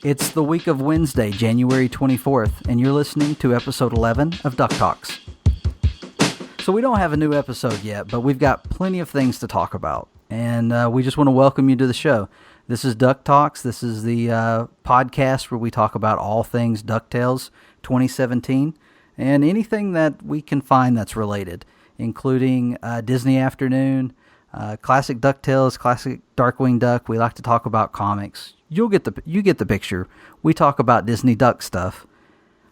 It's the week of Wednesday, January 24th, and you're listening to episode 11 of DuckTalks. So we don't have a new episode yet, but we've got plenty of things to talk about, and we just want to welcome you to the show. This is DuckTalks. This is the podcast where we talk about all things DuckTales 2017 and anything that we can find that's related, including Disney Afternoon, classic DuckTales, classic Darkwing Duck. We like to talk about comics. You get the picture. We talk about Disney Duck stuff.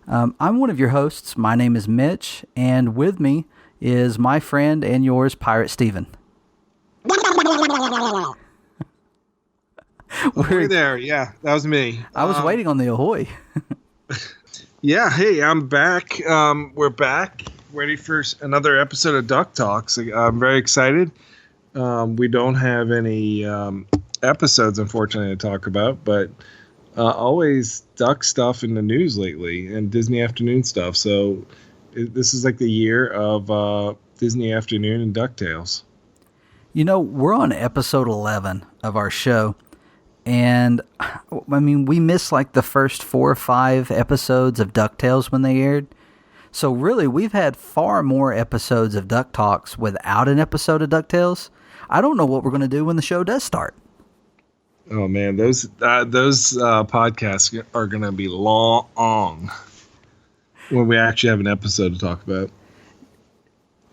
I'm one of your hosts. My name is Mitch, and with me is my friend and yours, Pirate Steven. Ahoy there. Yeah, that was me. I was waiting on the ahoy. Yeah, hey, I'm back. We're back, ready for another episode of Duck Talks. I'm very excited. We don't have any episodes, unfortunately, to talk about, but always duck stuff in the news lately and Disney Afternoon stuff. So this is like the year of Disney Afternoon and DuckTales. You know, we're on episode 11 of our show, and I mean, we missed like the first 4 or 5 episodes of DuckTales when they aired. So really, we've had far more episodes of Duck Talks without an episode of DuckTales. I don't know what we're going to do when the show does start. Oh man, those podcasts are going to be long when we actually have an episode to talk about.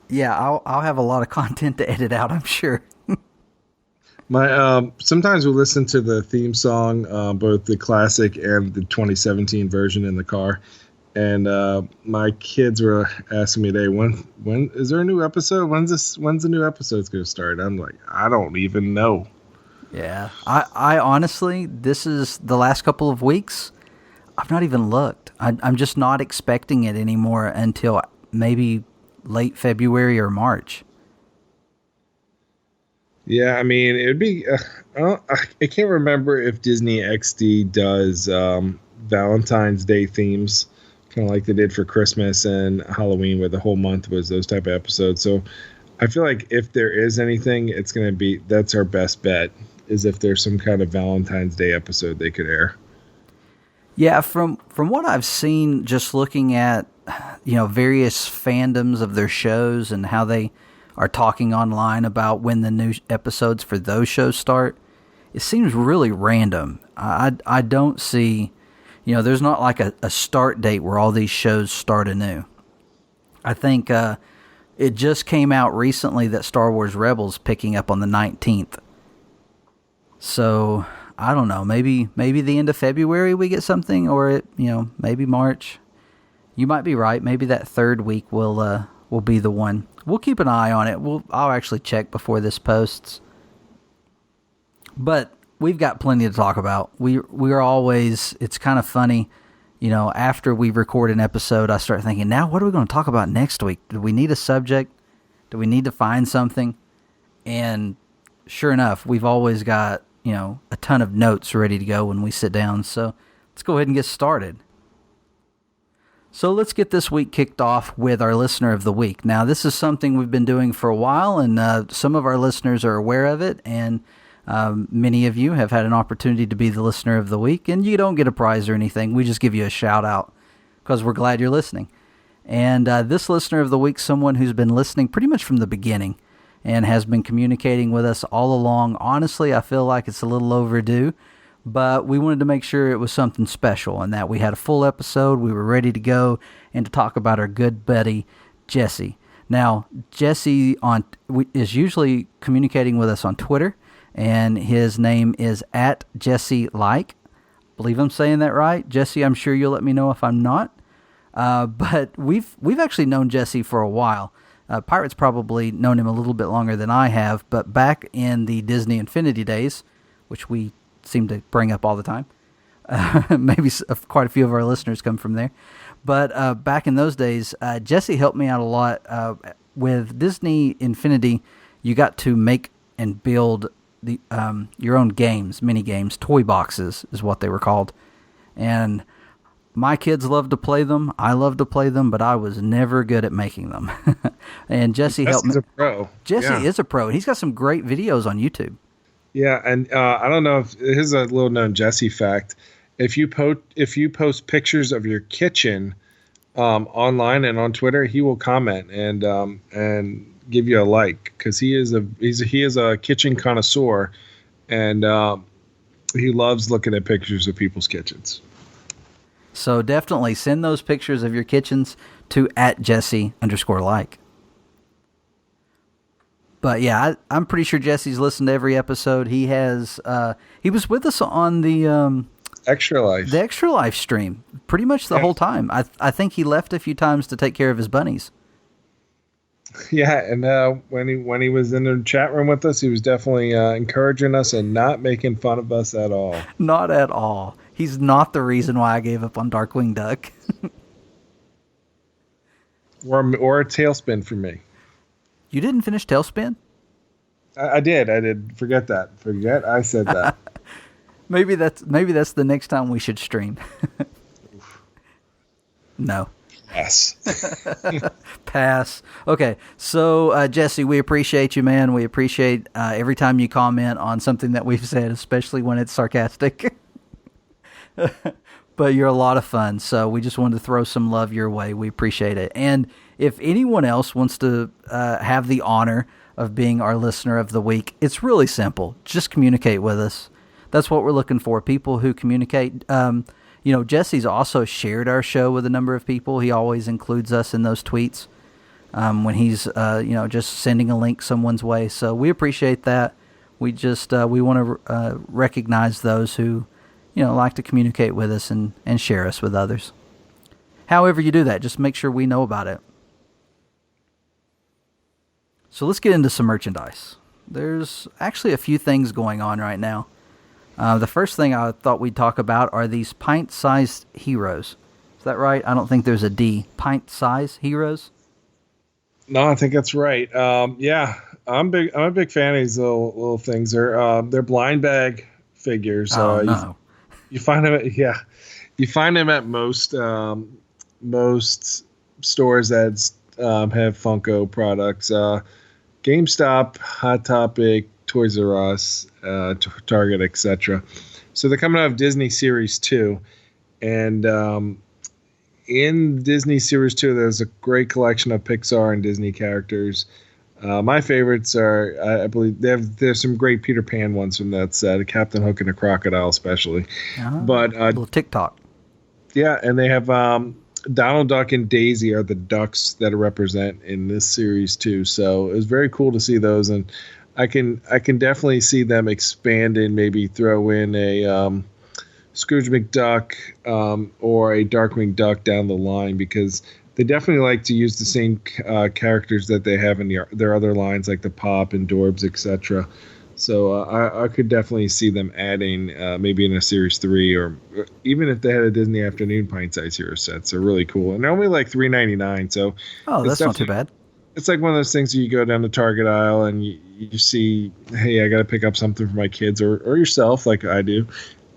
Yeah, I'll have a lot of content to edit out, I'm sure. Sometimes we listen to the theme song, both the classic and the 2017 version in the car. And my kids were asking me today, when is there a new episode? When's the new episode's going to start? I'm like, I don't even know. Yeah, I honestly, this is the last couple of weeks. I've not even looked. I'm just not expecting it anymore until maybe late February or March. Yeah, I mean, it'd be. I can't remember if Disney XD does Valentine's Day themes, kind of like they did for Christmas and Halloween, where the whole month was those type of episodes. So I feel like if there is anything, it's going to be, that's our best bet, is if there's some kind of Valentine's Day episode they could air. Yeah, from what I've seen, just looking at, various fandoms of their shows and how they are talking online about when the new episodes for those shows start, it seems really random. I don't see, there's not like a start date where all these shows start anew. I think it just came out recently that Star Wars Rebels picking up on the 19th. So I don't know. Maybe the end of February we get something, or maybe March. You might be right. Maybe that third week will be the one. We'll keep an eye on it. I'll actually check before this posts. But we've got plenty to talk about. We're always. It's kind of funny, after we record an episode, I start thinking, now what are we going to talk about next week? Do we need a subject? Do we need to find something? And sure enough, we've always got a ton of notes ready to go when we sit down. So let's go ahead and get started. So let's get this week kicked off with our Listener of the Week. Now, this is something we've been doing for a while, and some of our listeners are aware of it, and many of you have had an opportunity to be the Listener of the Week, and you don't get a prize or anything. We just give you a shout-out because we're glad you're listening. And this Listener of the Week, someone who's been listening pretty much from the beginning and has been communicating with us all along. Honestly, I feel like it's a little overdue, but we wanted to make sure it was something special and that we had a full episode, we were ready to go, and to talk about our good buddy, Jesse. Now, Jesse is usually communicating with us on Twitter, and his name is @JesseLike. I believe I'm saying that right. Jesse, I'm sure you'll let me know if I'm not. But we've actually known Jesse for a while. Pirate's probably known him a little bit longer than I have, but back in the Disney Infinity days, which we seem to bring up all the time, maybe quite a few of our listeners come from there, but back in those days, Jesse helped me out a lot. With Disney Infinity, you got to make and build your own games, mini games, toy boxes is what they were called, and my kids love to play them. I love to play them, but I was never good at making them. And Jesse helped me. Jesse's a pro. Jesse is a pro. He's got some great videos on YouTube. Yeah, and I don't know if here's a little known Jesse fact. if you post pictures of your kitchen online and on Twitter, he will comment and give you a like, because he is a kitchen connoisseur, and he loves looking at pictures of people's kitchens. So definitely send those pictures of your kitchens to @Jesse_like. But yeah, I'm pretty sure Jesse's listened to every episode. He has. He was with us on the Extra Life. The Extra Life stream pretty much the whole time. I think he left a few times to take care of his bunnies. Yeah, and when he was in the chat room with us, he was definitely encouraging us and not making fun of us at all. Not at all. He's not the reason why I gave up on Darkwing Duck. or a tailspin for me. You didn't finish Tailspin? I did. Forget that. Forget I said that. Maybe that's the next time we should stream. No. Yes. Pass. Okay. So, Jesse, we appreciate you, man. We appreciate every time you comment on something that we've said, especially when it's sarcastic. But you're a lot of fun. So we just wanted to throw some love your way. We appreciate it. And if anyone else wants to have the honor of being our listener of the week, it's really simple. Just communicate with us. That's what we're looking for. People who communicate. Jesse's also shared our show with a number of people. He always includes us in those tweets when he's, just sending a link someone's way. So we appreciate that. We just we want to recognize those who, like to communicate with us and share us with others. However you do that, just make sure we know about it. So let's get into some merchandise. There's actually a few things going on right now. The first thing I thought we'd talk about are these pint-sized heroes. Is that right? I don't think there's a D. Pint-sized heroes? No, I think that's right. Yeah, I'm a big fan of these little things. They're blind bag figures. Oh, no. You find them at most stores that have Funko products. GameStop, Hot Topic, Toys R Us, Target, etc. So they're coming out of Disney Series 2. And in Disney Series 2, there's a great collection of Pixar and Disney characters. My favorites are, I believe, there's some great Peter Pan ones from that set, Captain Hook and a Crocodile especially. But a little TikTok. Yeah, and they have Donald Duck and Daisy are the ducks that are represent in this series too. So it was very cool to see those, and I can definitely see them expand and maybe throw in a Scrooge McDuck or a Darkwing Duck down the line, because they definitely like to use the same characters that they have in their other lines, like the Pop and Dorbs, etc. So I could definitely see them adding maybe in a Series 3, or even if they had a Disney Afternoon pint-sized hero sets. They're really cool. And they're only like $3.99. So that's not too bad. It's like one of those things where you go down the Target aisle and you see, hey, I got to pick up something for my kids or yourself, like I do.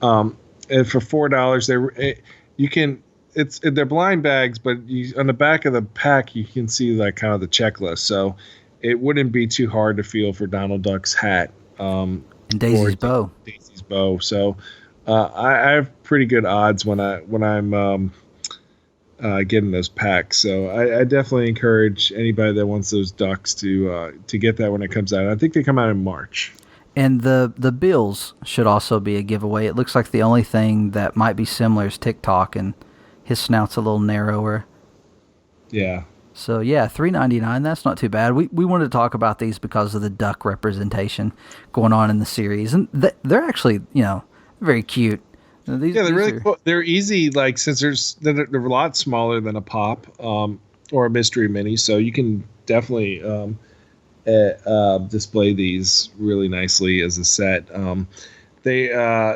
And for $4, they're blind bags, but on the back of the pack you can see like kind of the checklist. So it wouldn't be too hard to feel for Donald Duck's hat. And Daisy's bow. Daisy's bow. So I have pretty good odds when I'm getting those packs. So I definitely encourage anybody that wants those ducks to get that when it comes out. I think they come out in March. And the bills should also be a giveaway. It looks like the only thing that might be similar is TikTok, and his snout's a little narrower. Yeah. So yeah, $3.99. That's not too bad. We wanted to talk about these because of the duck representation going on in the series, and they're actually very cute. They're really cool. They're easy, like, since they're a lot smaller than a Pop or a Mystery Mini, so you can definitely display these really nicely as a set. They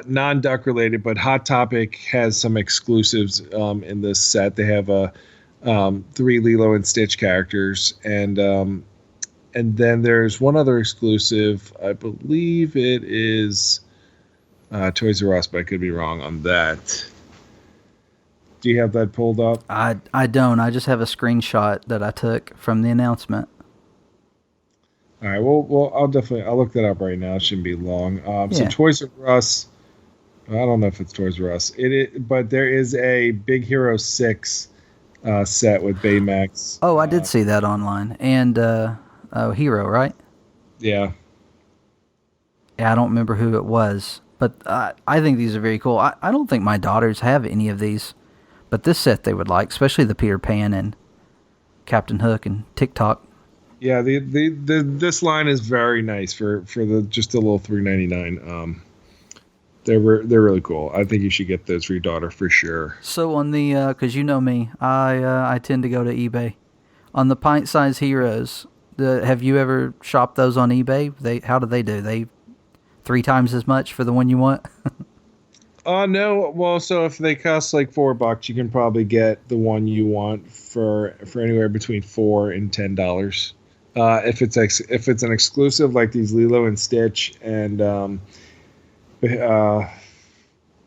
non-duck related, but Hot Topic has some exclusives in this set. They have 3 Lilo and Stitch characters, and then there's one other exclusive. I believe it is Toys R Us, but I could be wrong on that. Do you have that pulled up? I don't. I just have a screenshot that I took from the announcement. All right. Well, I'll look that up right now. It shouldn't be long. So Toys R Us I don't know if it's Toys R Us. But there is a Big Hero 6 set with Baymax. Oh, I did see that online. And Hero, right? Yeah. Yeah, I don't remember who it was. But I think these are very cool. I don't think my daughters have any of these. But this set they would like, especially the Peter Pan and Captain Hook and TikTok. Yeah, this line is very nice for the just a little $3.99. They're really cool. I think you should get those for your daughter for sure. So on the because you know me, I tend to go to eBay. On the pint-sized heroes, have you ever shopped those on eBay? How do they do? They 3 times as much for the one you want? No. Well, so if they cost like $4, you can probably get the one you want for anywhere between $4 and $10. If it's an exclusive like these Lilo and Stitch and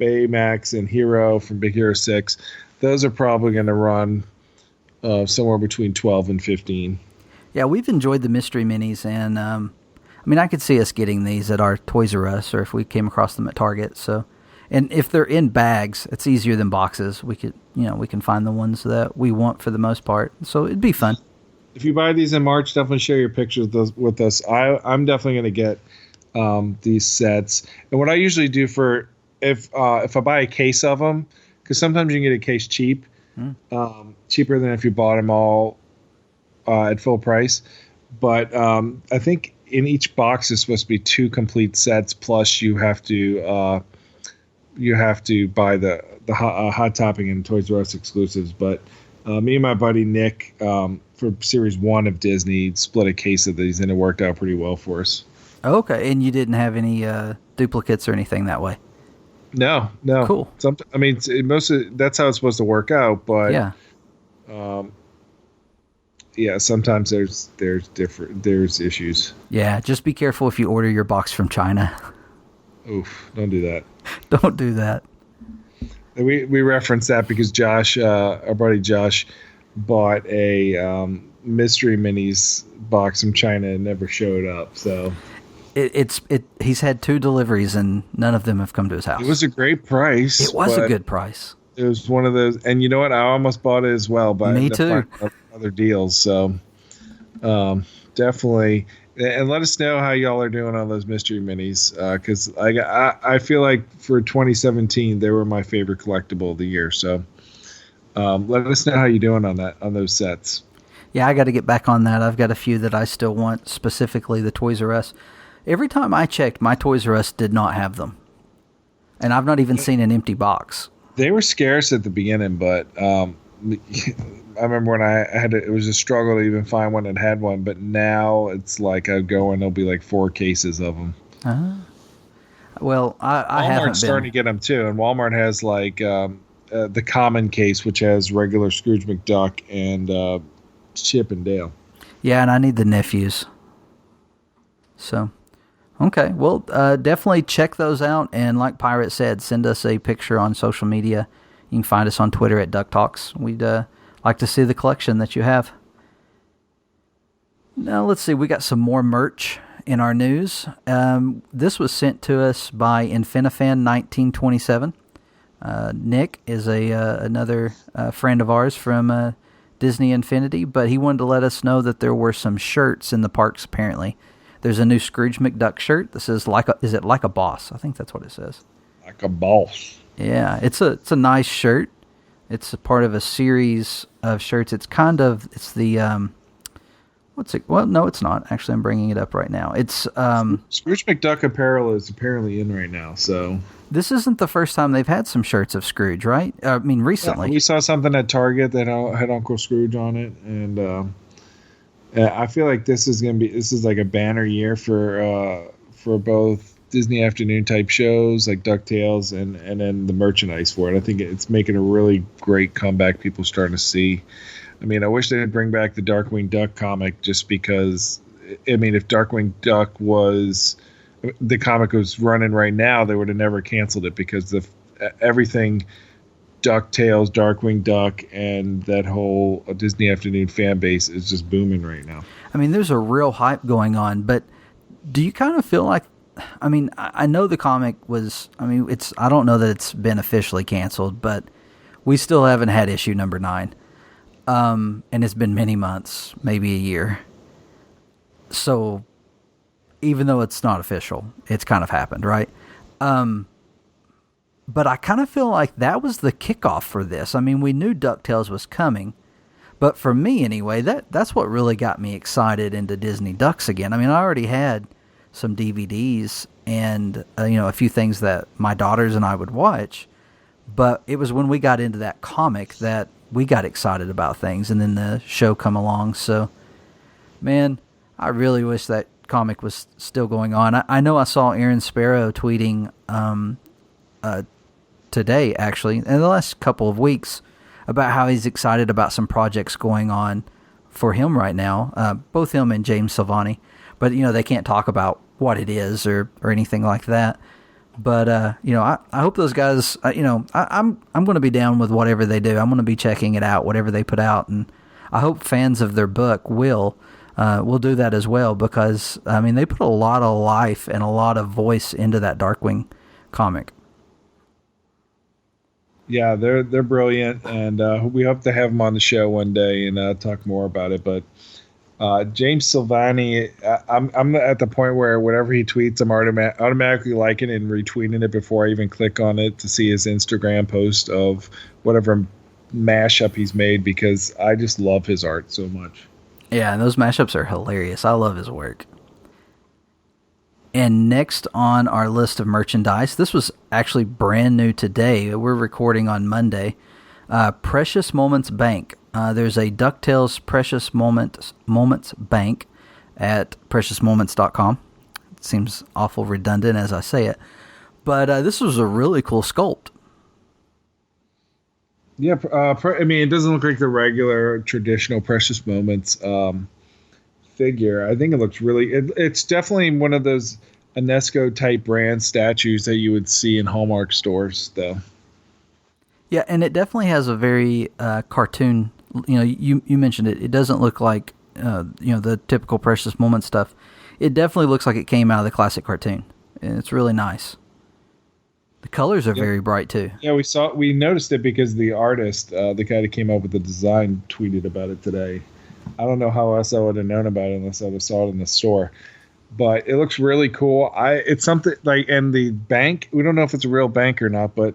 Baymax and Hero from Big Hero 6, those are probably going to run somewhere between 12 and 15. Yeah, we've enjoyed the mystery minis, and I could see us getting these at our Toys R Us, or if we came across them at Target. So, and if they're in bags, it's easier than boxes. We can find the ones that we want for the most part. So it'd be fun. If you buy these in March, definitely share your pictures with us. I'm definitely going to get these sets. And what I usually do for if I buy a case of them, because sometimes you can get a case cheap, cheaper than if you bought them all at full price. But I think in each box is supposed to be 2 complete sets, plus you have to buy the Hot Topping and Toys R Us exclusives. But me and my buddy Nick, for Series 1 of Disney, split a case of these, and it worked out pretty well for us. Okay, and you didn't have any duplicates or anything that way? No. Cool. That's how it's supposed to work out, but yeah. Sometimes there's issues. Yeah, just be careful if you order your box from China. Oof, don't do that. Don't do that. We reference that because Josh, our buddy Josh, bought a mystery minis box from China and never showed up. So he's had 2 deliveries and none of them have come to his house. It was a great price. It was a good price. It was one of those, and you know what? I almost bought it as well, but me too. Other deals. So definitely, and let us know how y'all are doing on those mystery minis, because I feel like for 2017 they were my favorite collectible of the year. So let us know how you're doing on those sets. Yeah, I got to get back on that. I've got a few that I still want, specifically the Toys R Us. Every time I checked, my Toys R Us did not have them, and I've not even seen an empty box. They were scarce at the beginning, but I remember when I had it was a struggle to even find one that had one. But now it's like I'd go and there'll be like 4 cases of them. Well, I haven't been. Walmart's starting to get them too, and Walmart has like the common case, which has regular Scrooge McDuck and Chip and Dale. Yeah, and I need the nephews. So, okay. Well, definitely check those out. And like Pirate said, send us a picture on social media. You can find us on Twitter at DuckTalks. We'd like to see the collection that you have. Now, let's see. We got some more merch in our news. This was sent to us by Infinifan1927. Nick is another friend of ours from Disney Infinity, but he wanted to let us know that there were some shirts in the parks apparently. There's a new Scrooge McDuck shirt that says is it like a boss? I think that's what it says. Like a boss. Yeah, it's a nice shirt. It's a part of a series of shirts. It's the what's it? Well, no, it's not. Actually, I'm bringing it up right now. It's Scrooge McDuck apparel is apparently in right now. So this isn't the first time they've had some shirts of Scrooge, right? I mean, recently. Yeah, we saw something at Target that had Uncle Scrooge on it, and I feel like this is like a banner year for both Disney afternoon type shows like DuckTales and then the merchandise for it. I think it's making a really great comeback. People starting to see. I mean, I wish they'd bring back the Darkwing Duck comic just because. I mean, if Darkwing Duck the comic was running right now, they would have never canceled it because everything DuckTales, Darkwing Duck, and that whole Disney afternoon fan base is just booming right now. I mean, there's a real hype going on, but do you kind of feel like I mean, I know the comic was. I mean, I don't know that it's been officially canceled, but we still haven't had issue number 9, and it's been many months, maybe a year. So, even though it's not official, it's kind of happened, right? But I kind of feel like that was the kickoff for this. I mean, we knew DuckTales was coming, but for me anyway, that's what really got me excited into Disney Ducks again. I mean, I already had some DVDs and a few things that my daughters and I would watch, but it was when we got into that comic that we got excited about things, and then the show come along. So, man, I really wish that comic was still going on. I know I saw Aaron Sparrow tweeting today, actually, in the last couple of weeks, about how he's excited about some projects going on for him right now, both him and James Silvani. But, they can't talk about what it is or anything like that. But, I hope those guys, I'm going to be down with whatever they do. I'm going to be checking it out, whatever they put out. And I hope fans of their book will do that as well, because, I mean, they put a lot of life and a lot of voice into that Darkwing comic. Yeah, they're brilliant, and we hope to have them on the show one day and talk more about it. But James Silvani, I'm at the point where whatever he tweets, I'm automatically liking and retweeting it before I even click on it to see his Instagram post of whatever mashup he's made, because I just love his art so much. Yeah, and those mashups are hilarious. I love his work. And next on our list of merchandise, this was actually brand new today. We're recording on Monday. Precious Moments Bank. There's a DuckTales Precious Moments Bank at preciousmoments.com. It seems awful redundant as I say it. But this was a really cool sculpt. Yeah, I mean, it doesn't look like the regular traditional Precious Moments figure. I think it looks really. It's definitely one of those UNESCO type brand statues that you would see in Hallmark stores, though. Yeah, and it definitely has a very cartoon. You mentioned it. It doesn't look like the typical Precious Moment stuff. It definitely looks like it came out of the classic cartoon, and it's really nice. The colors are very bright too. Yeah, we noticed it because the artist, the guy that came up with the design, tweeted about it today. I don't know how else I would have known about it unless I saw it in the store. But it looks really cool. It's something like, and the bank, we don't know if it's a real bank or not, but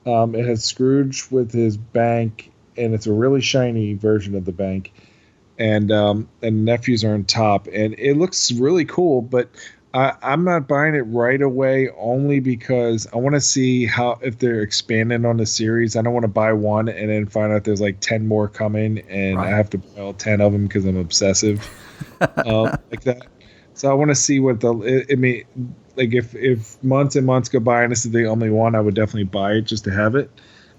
it has Scrooge with his bank, and it's a really shiny version of the bank. And nephews are on top, and it looks really cool. But I'm not buying it right away, only because I want to see if they're expanding on the series. I don't want to buy one and then find out there's like 10 more coming, and right. I have to buy all 10 of them because I'm obsessive like that. So I want to see what if months and months go by and this is the only one, I would definitely buy it just to have it.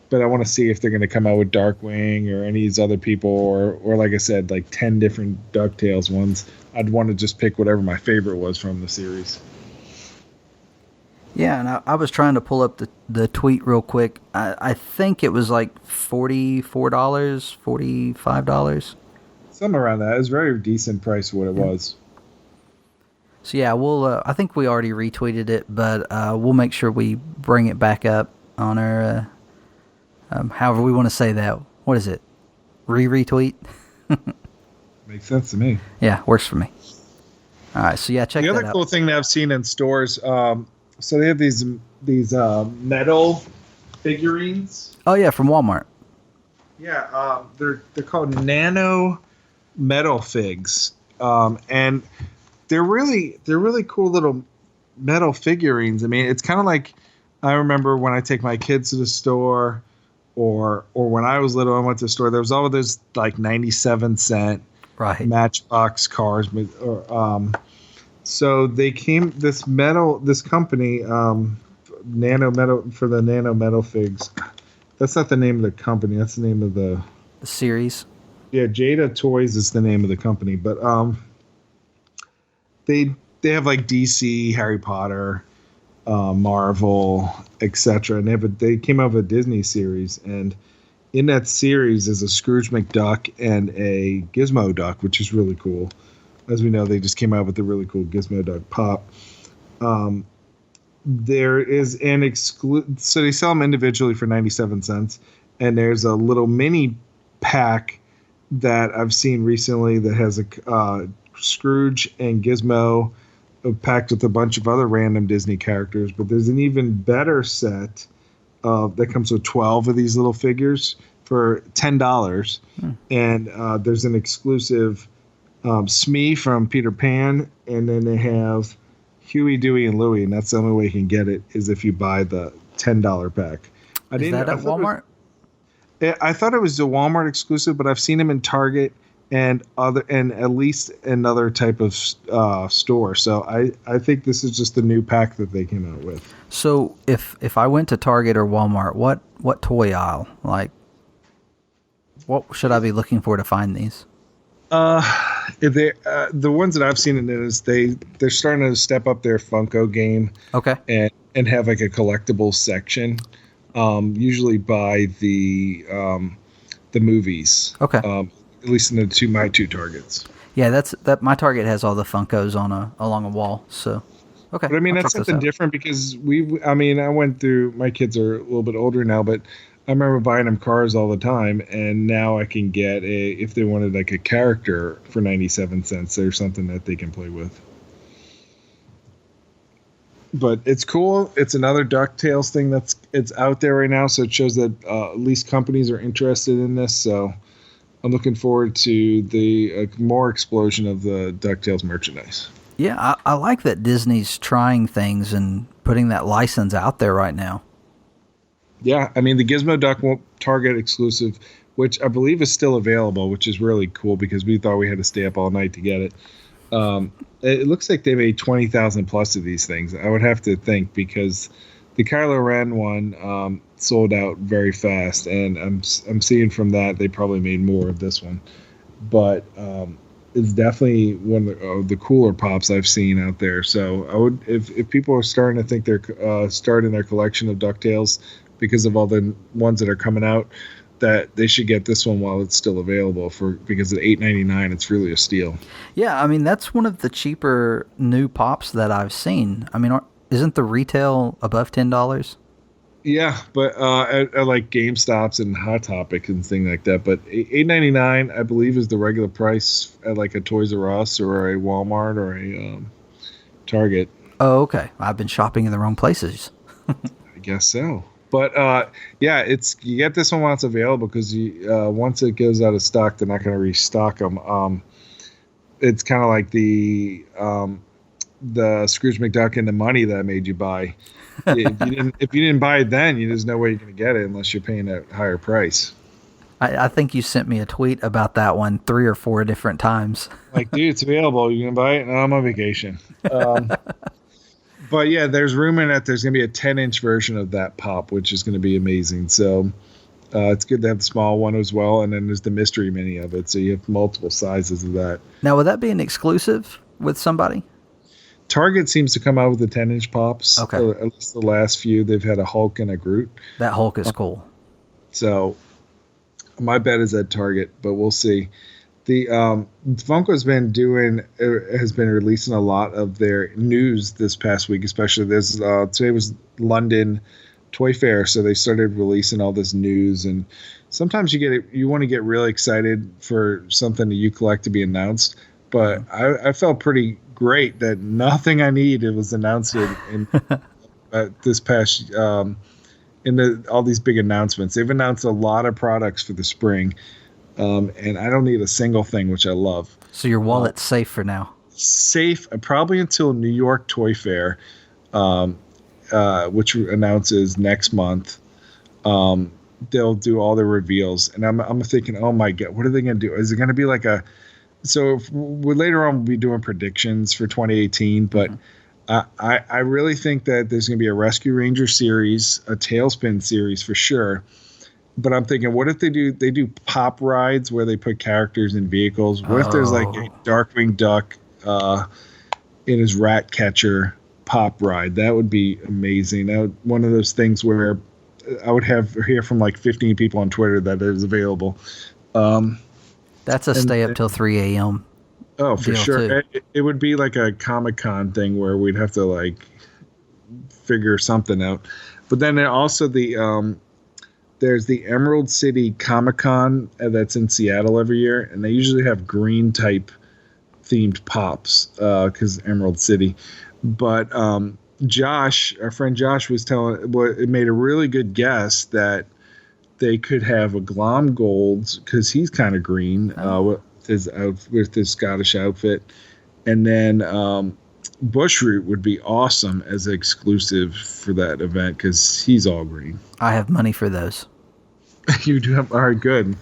But I want to see if they're going to come out with Darkwing or any of these other people, or like I said, like 10 different DuckTales ones. I'd want to just pick whatever my favorite was from the series. Yeah, and I was trying to pull up the tweet real quick. I think it was like $44, $45. Something around that. It was a very decent price for what it was. So yeah, we'll. I think we already retweeted it, but we'll make sure we bring it back up on our. However we want to say that. What is it? Retweet? Makes sense to me. Yeah, works for me. All right, so yeah, check that out. The other cool thing that I've seen in stores, so they have these metal figurines. Oh yeah, from Walmart. Yeah, they're called nano metal figs, and they're really cool little metal figurines. I mean, it's kind of like, I remember when I take my kids to the store, or when I was little, I went to the store. There was all of those like 97-cent Matchbox cars, so they came this company, Nano Metal, for the Nano Metal figs. That's not the name of the company. That's the name of the series. Yeah, Jada Toys is the name of the company, but they have like DC, Harry Potter, Marvel, etc. And they came out with a Disney series, and in that series is a Scrooge McDuck and a Gizmo Duck, which is really cool. As we know, they just came out with the really cool Gizmo Duck pop. There is an so they sell them individually for 97 cents, and there's a little mini pack that I've seen recently that has a Scrooge and Gizmo packed with a bunch of other random Disney characters. But there's an even better set that comes with 12 of these little figures for $10. And there's an exclusive Smee from Peter Pan, and then they have Huey, Dewey, and Louie, and that's the only way you can get it is if you buy the $10 pack. Is that at Walmart? I thought it was a Walmart exclusive, but I've seen them in Target and at least another type of store. So I think this is just the new pack that they came out with. So if I went to Target or Walmart, what toy aisle, like, what should I be looking for to find these? If they the ones that I've seen in it is they're starting to step up their Funko game. Okay. And have like a collectible section. Usually by the movies. Okay. At least in my two Targets. Yeah, that my Target has all the Funkos along a wall. So, okay. But I mean, that's something different because I went through, my kids are a little bit older now, but I remember buying them cars all the time, and now I can get if they wanted like a character for 97 cents, there's something that they can play with. But it's cool. It's another DuckTales thing it's out there right now, so it shows that at least companies are interested in this. So I'm looking forward to the more explosion of the DuckTales merchandise. Yeah, I like that Disney's trying things and putting that license out there right now. Yeah, I mean, the Gizmo Duck Target exclusive, which I believe is still available, which is really cool because we thought we had to stay up all night to get it. It looks like they made 20,000 plus of these things. I would have to think because the Kylo Ren one sold out very fast, and I'm seeing from that they probably made more of this one. But it's definitely one of the cooler pops I've seen out there. So I would, if people are starting to think they're starting their collection of DuckTales because of all the ones that are coming out, that they should get this one while it's still available because at $8.99 it's really a steal. Yeah, I mean that's one of the cheaper new pops that I've seen. I mean, isn't the retail above $10? Yeah, but at like GameStops and Hot Topic and things like that. But $8.99 I believe is the regular price at like a Toys R Us or a Walmart or a Target. Oh, okay. I've been shopping in the wrong places. I guess so. But yeah, you get this one while it's available because once it goes out of stock, they're not going to restock them. It's kind of like the Scrooge McDuck and the money that I made you buy. If you didn't buy it then, there's no way you're going to get it unless you're paying a higher price. I think you sent me a tweet about that one 3 or 4 different times. Like, dude, it's available. You can buy it? No, I'm on vacation. But yeah, there's rumor that there's going to be a 10-inch version of that pop, which is going to be amazing. So it's good to have the small one as well. And then there's the mystery mini of it. So you have multiple sizes of that. Now, would that be an exclusive with somebody? Target seems to come out with the 10-inch pops. Okay. At least the last few. They've had a Hulk and a Groot. That Hulk is cool. So my bet is at Target, but we'll see. The Funko's has been releasing a lot of their news this past week, especially today was London Toy Fair, so they started releasing all this news, and sometimes you want to get really excited for something that you collect to be announced, but I felt pretty great that nothing I needed was announced in this past all these big announcements. They've announced a lot of products for the spring. And I don't need a single thing, which I love. So your wallet's safe for now? Safe, probably until New York Toy Fair, which announces next month. They'll do all the reveals. And I'm thinking, oh my God, what are they going to do? Is it going to be like so later on we'll be doing predictions for 2018, but I really think that there's going to be a Rescue Ranger series, a Tailspin series for sure. But I'm thinking, what if they do pop rides where they put characters in vehicles? What if there's like a Darkwing Duck in his rat catcher pop ride? That would be amazing. One of those things where I would hear from like 15 people on Twitter that it is available. That's a stay up till 3 a.m. Oh, for deal sure. too. It would be like a Comic-Con thing where we'd have to like figure something out. But then also there's the Emerald City Comic-Con that's in Seattle every year, and they usually have green type themed pops because Emerald City. But Josh, our friend Josh, it made a really good guess that they could have a Glom Golds because he's kind of green with his Scottish outfit, and then Bushroot would be awesome as an exclusive for that event because he's all green. I have money for those. You do have, all right, good.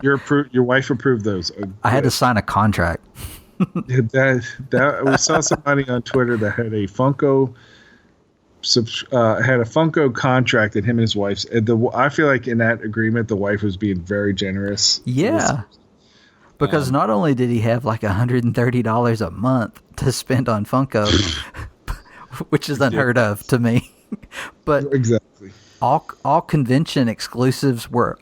Your wife approved those. I had to sign a contract. We saw somebody on Twitter that had a Funko contract that him and his wife. I feel like in that agreement, the wife was being very generous. Yeah, because not only did he have like $130 a month to spend on Funko, which is unheard of to me, but exactly all convention exclusives were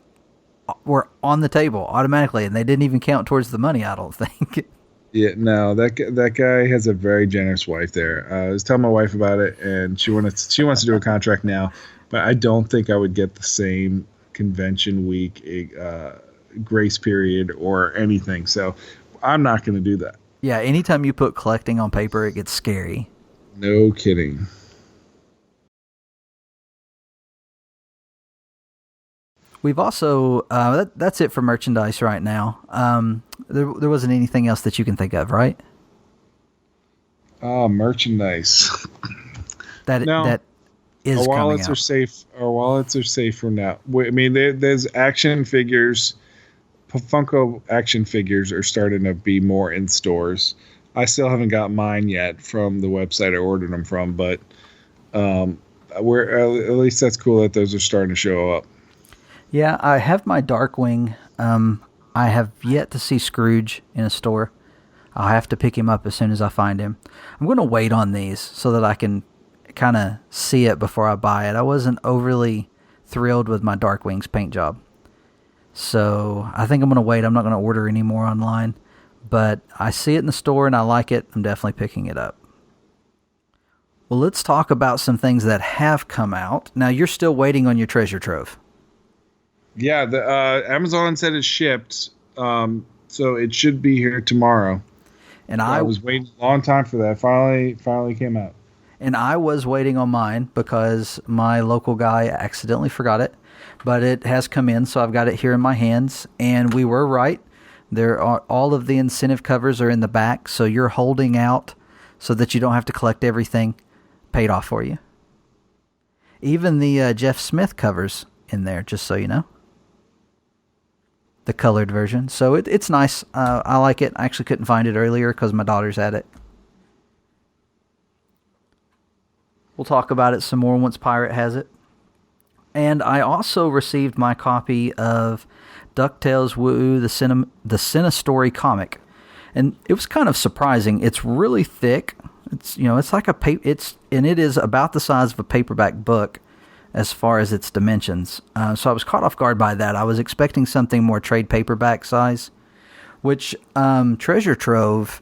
on the table automatically, and they didn't even count towards the money, I don't think. Yeah, no, that guy has a very generous wife there. I was telling my wife about it, and she wants to do a contract now, but I don't think I would get the same convention week grace period or anything. So I'm not going to do that. Yeah, anytime you put collecting on paper, it gets scary. No kidding. We've also that's it for merchandise right now. There wasn't anything else that you can think of, right? Merchandise. That is our coming wallets out. are safe. Our wallets are safe for now. I mean, there's action figures. Funko action figures are starting to be more in stores. I still haven't got mine yet from the website I ordered them from, but at least that's cool that those are starting to show up. Yeah, I have my Darkwing. I have yet to see Scrooge in a store. I'll have to pick him up as soon as I find him. I'm going to wait on these so that I can kind of see it before I buy it. I wasn't overly thrilled with my Darkwing's paint job. So I think I'm going to wait. I'm not going to order any more online. But I see it in the store and I like it. I'm definitely picking it up. Well, let's talk about some things that have come out. Now, you're still waiting on your treasure trove. Yeah, the Amazon said it shipped, so it should be here tomorrow. And I was waiting a long time for that. Finally came out. And I was waiting on mine because my local guy accidentally forgot it. But it has come in, so I've got it here in my hands. And we were right. There are all of the incentive covers are in the back, so you're holding out so that you don't have to collect everything. Paid off for you. Even the Jeff Smith covers in there, just so you know. The colored version. So it's nice. I like it. I actually couldn't find it earlier because my daughter's had it. We'll talk about it some more once Pirate has it. And I also received my copy of DuckTales Woo the Cinestory comic. And it was kind of surprising. It's really thick. It's like it is about the size of a paperback book as far as its dimensions. So I was caught off guard by that. I was expecting something more trade paperback size, which Treasure Trove,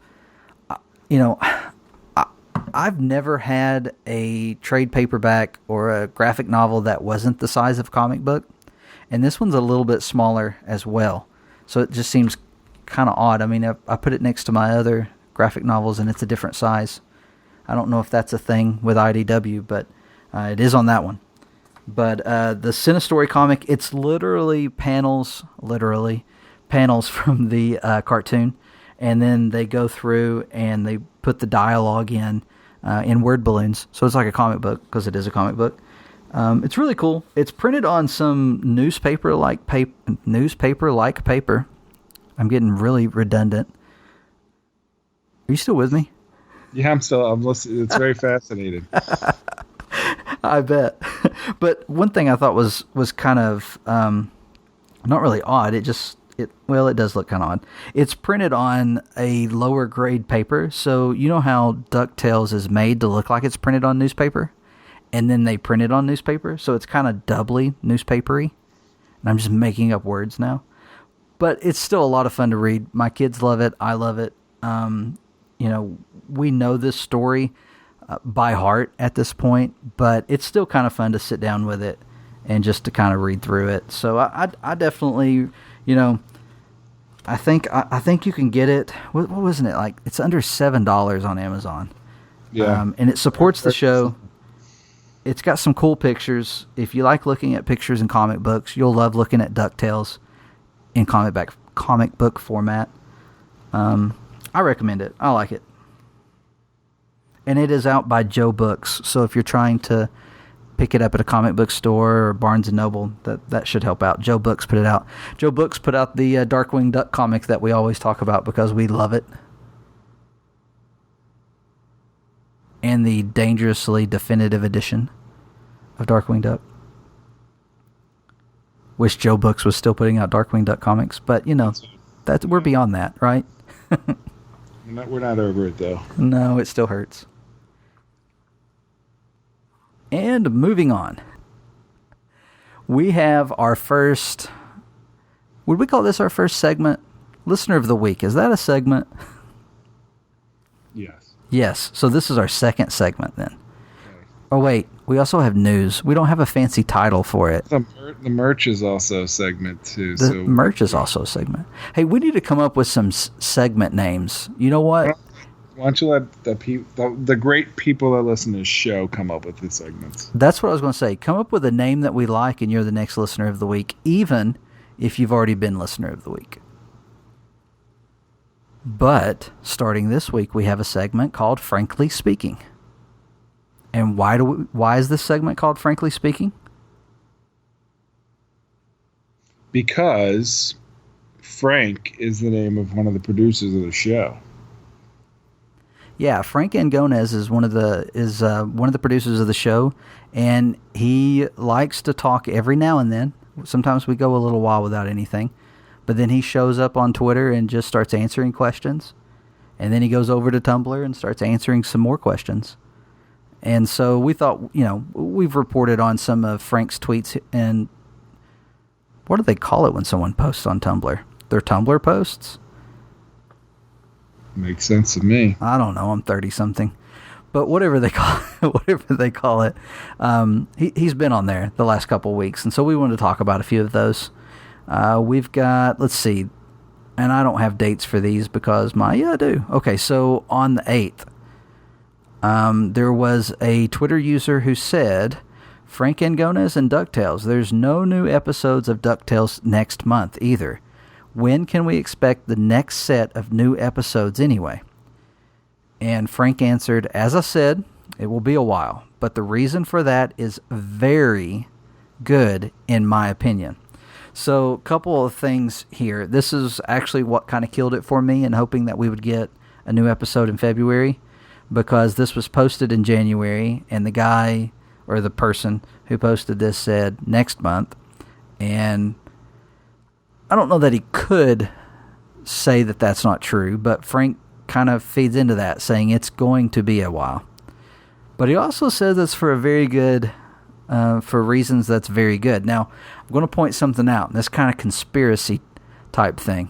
I've never had a trade paperback or a graphic novel that wasn't the size of a comic book. And this one's a little bit smaller as well. So it just seems kind of odd. I mean, I put it next to my other graphic novels and it's a different size. I don't know if that's a thing with IDW, but it is on that one. But the Cinestory comic, it's literally panels from the cartoon, and then they go through and they put the dialogue in word balloons. So it's like a comic book because it is a comic book. It's really cool. It's printed on some newspaper-like paper. I'm getting really redundant. Are you still with me? Yeah, I'm listening. It's very fascinating. I bet. But one thing I thought was kind of not really odd. It does look kind of odd. It's printed on a lower grade paper. So you know how DuckTales is made to look like it's printed on newspaper? And then they print it on newspaper. So it's kind of doubly newspapery. And I'm just making up words now. But it's still a lot of fun to read. My kids love it. I love it. We know this story by heart at this point, but it's still kind of fun to sit down with it and just to kind of read through it. So I definitely, I think you can get it. What wasn't it like? It's under $7 on Amazon. Yeah, and it supports the show. It's got some cool pictures. If you like looking at pictures in comic books, you'll love looking at DuckTales in comic book format. I recommend it. I like it. And it is out by Joe Books. So if you're trying to pick it up at a comic book store or Barnes & Noble, that should help out. Joe Books put it out. Joe Books put out the Darkwing Duck comic that we always talk about because we love it. And the dangerously definitive edition of Darkwing Duck. Wish Joe Books was still putting out Darkwing Duck comics, but we're beyond that, right? We're not over it though. No, it still hurts. And moving on, we have our first. Would we call this our first segment? Listener of the Week. Is that a segment? Yes. Yes. So this is our second segment then. Okay. Oh, wait. We also have news. We don't have a fancy title for it. The merch is also a segment too. The merch is also a segment. Hey, we need to come up with some segment names. You know what? Why don't you let the great people that listen to this show come up with the segments? That's what I was going to say. Come up with a name that we like and you're the next Listener of the Week, even if you've already been Listener of the Week. But starting this week, we have a segment called Frankly Speaking. And why is this segment called Frankly Speaking? Because Frank is the name of one of the producers of the show. Yeah, Frank Angonez is one of the producers of the show, and he likes to talk every now and then. Sometimes we go a little while without anything, but then he shows up on Twitter and just starts answering questions, and then he goes over to Tumblr and starts answering some more questions. And so we thought, we've reported on some of Frank's tweets, and what do they call it when someone posts on Tumblr? Their Tumblr posts? Makes sense to me. I don't know. I'm 30-something. But whatever they call it, he's been on there the last couple of weeks, and so we wanted to talk about a few of those. We've got, let's see, and I don't have dates for these because I do. Okay, so on the 8th, there was a Twitter user who said, Frank Angonez and DuckTales, there's no new episodes of DuckTales next month either. When can we expect the next set of new episodes anyway? And Frank answered, as I said, it will be a while, but the reason for that is very good in my opinion. So a couple of things here. This is actually what kind of killed it for me in hoping that we would get a new episode in February, because this was posted in January and the guy or the person who posted this said next month. And I don't know that he could say that that's not true, but Frank kind of feeds into that, saying it's going to be a while. But he also says it's for a very good, for reasons that's very good. Now, I'm going to point something out, this kind of conspiracy type thing.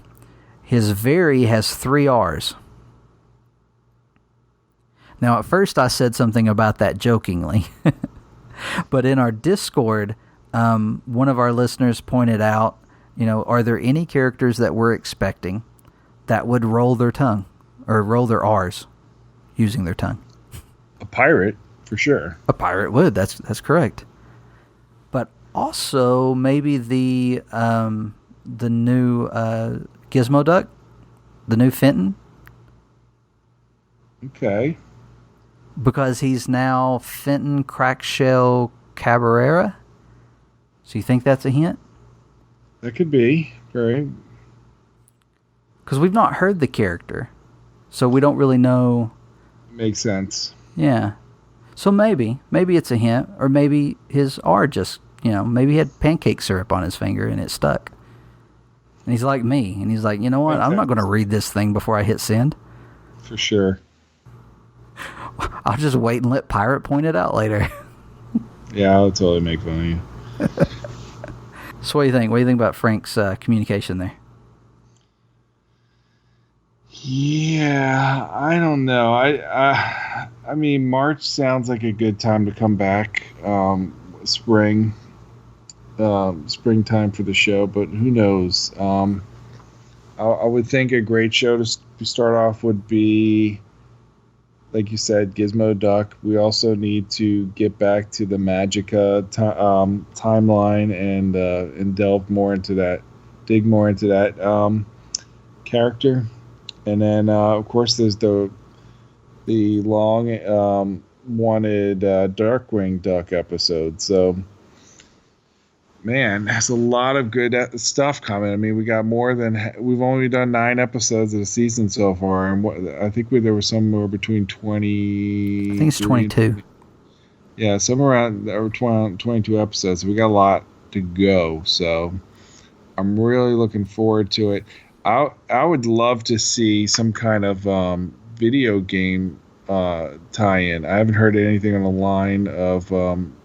His very has 3 R's. Now, at first I said something about that jokingly, but in our Discord, one of our listeners pointed out, are there any characters that we're expecting that would roll their tongue or roll their R's using their tongue? A pirate, for sure. A pirate would. That's correct. But also maybe the new Gizmo Duck, the new Fenton. Okay. Because he's now Fenton Crackshell Cabrera. So you think that's a hint? That could be. Very. Because we've not heard the character. So we don't really know. Makes sense. Yeah. So maybe it's a hint. Or maybe his R just, maybe he had pancake syrup on his finger and it stuck. And he's like me. And he's like, you know what? I'm not going to read this thing before I hit send. For sure. I'll just wait and let Pirate point it out later. Yeah, I'll totally make fun of you. So what do you think? What do you think about Frank's communication there? Yeah, I don't know. I mean, March sounds like a good time to come back. Springtime for the show, but who knows? I would think a great show to start off would be, like you said, Gizmo Duck. We also need to get back to the Magica timeline and delve more into that, dig more into that character. And then, of course, there's the long wanted Darkwing Duck episode. So, man, there's a lot of good stuff coming. I mean, we've only done 9 episodes of the season so far, and I think there was somewhere between 20. I think it's 22. Yeah, somewhere around 22 episodes. So we got a lot to go. So, I'm really looking forward to it. I would love to see some kind of video game tie-in. I haven't heard anything on the line of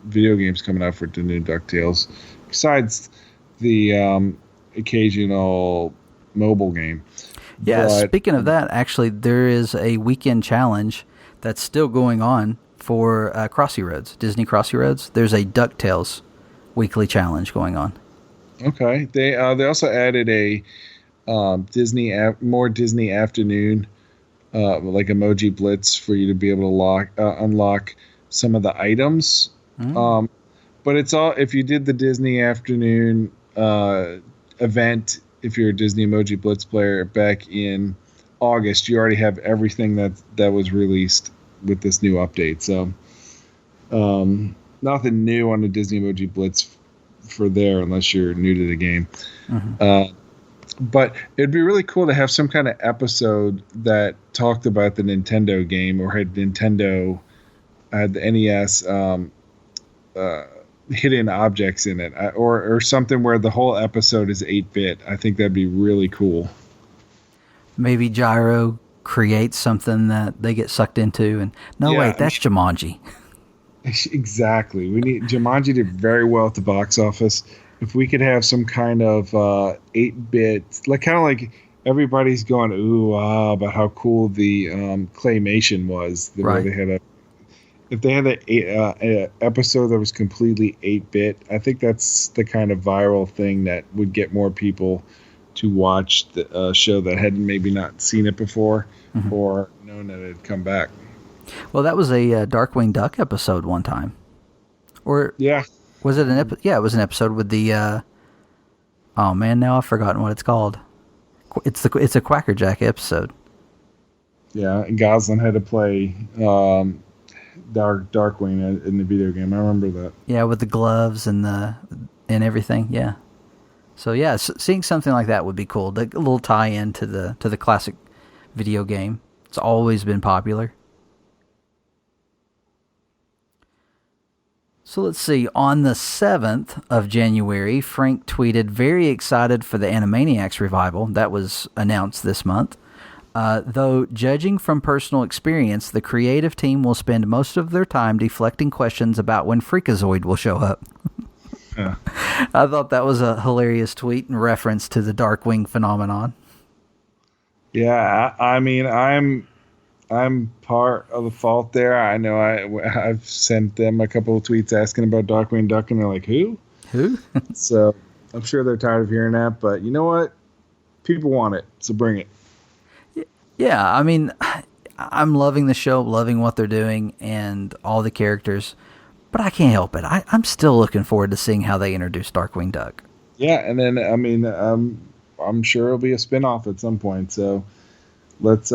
video games coming out for the new DuckTales, besides the occasional mobile game. Yeah, speaking of that, actually, there is a weekend challenge that's still going on for Crossy Roads, Disney Crossy Roads. There's a DuckTales weekly challenge going on. Okay. They also added a Disney afternoon like emoji blitz for you to be able to unlock some of the items. But it's all, if you did the Disney afternoon event, if you're a Disney emoji blitz player back in August, you already have everything that was released with this new update. So nothing new on the Disney emoji blitz for there unless you're new to the game. But it'd be really cool to have some kind of episode that talked about the Nintendo game, or had the NES hidden objects in it, or something where the whole episode is 8-bit. I think that'd be really cool. Maybe Gyro creates something that they get sucked into, and wait, that's Jumanji. Exactly. Jumanji did very well at the box office. If we could have some kind of 8-bit, kind of like everybody's going ooh about how cool the claymation was. Right. If they had an episode that was completely 8-bit, I think that's the kind of viral thing that would get more people to watch the show that had maybe not seen it before or known that it had come back. Well, that was a Darkwing Duck episode one time. Or yeah. Was it an episode? Yeah, it was an episode with the. Oh man, now I've forgotten what it's called. It's a Quackerjack episode. Yeah, and Goslin had to play Darkwing in the video game. I remember that. Yeah, with the gloves and everything. Yeah. So yeah, seeing something like that would be cool. A little tie-in to the classic video game. It's always been popular. So let's see, on the 7th of January, Frank tweeted, very excited for the Animaniacs revival. That was announced this month. Though, judging from personal experience, the creative team will spend most of their time deflecting questions about when Freakazoid will show up. Yeah. I thought that was a hilarious tweet in reference to the Darkwing phenomenon. Yeah, I mean, I'm part of the fault there. I know I've sent them a couple of tweets asking about Darkwing Duck, and they're like, who? So I'm sure they're tired of hearing that, but you know what? People want it, so bring it. Yeah, I mean, I'm loving the show, loving what they're doing, and all the characters, but I can't help it. I'm still looking forward to seeing how they introduce Darkwing Duck. Yeah, and then, I mean, I'm sure it'll be a spinoff at some point, so let's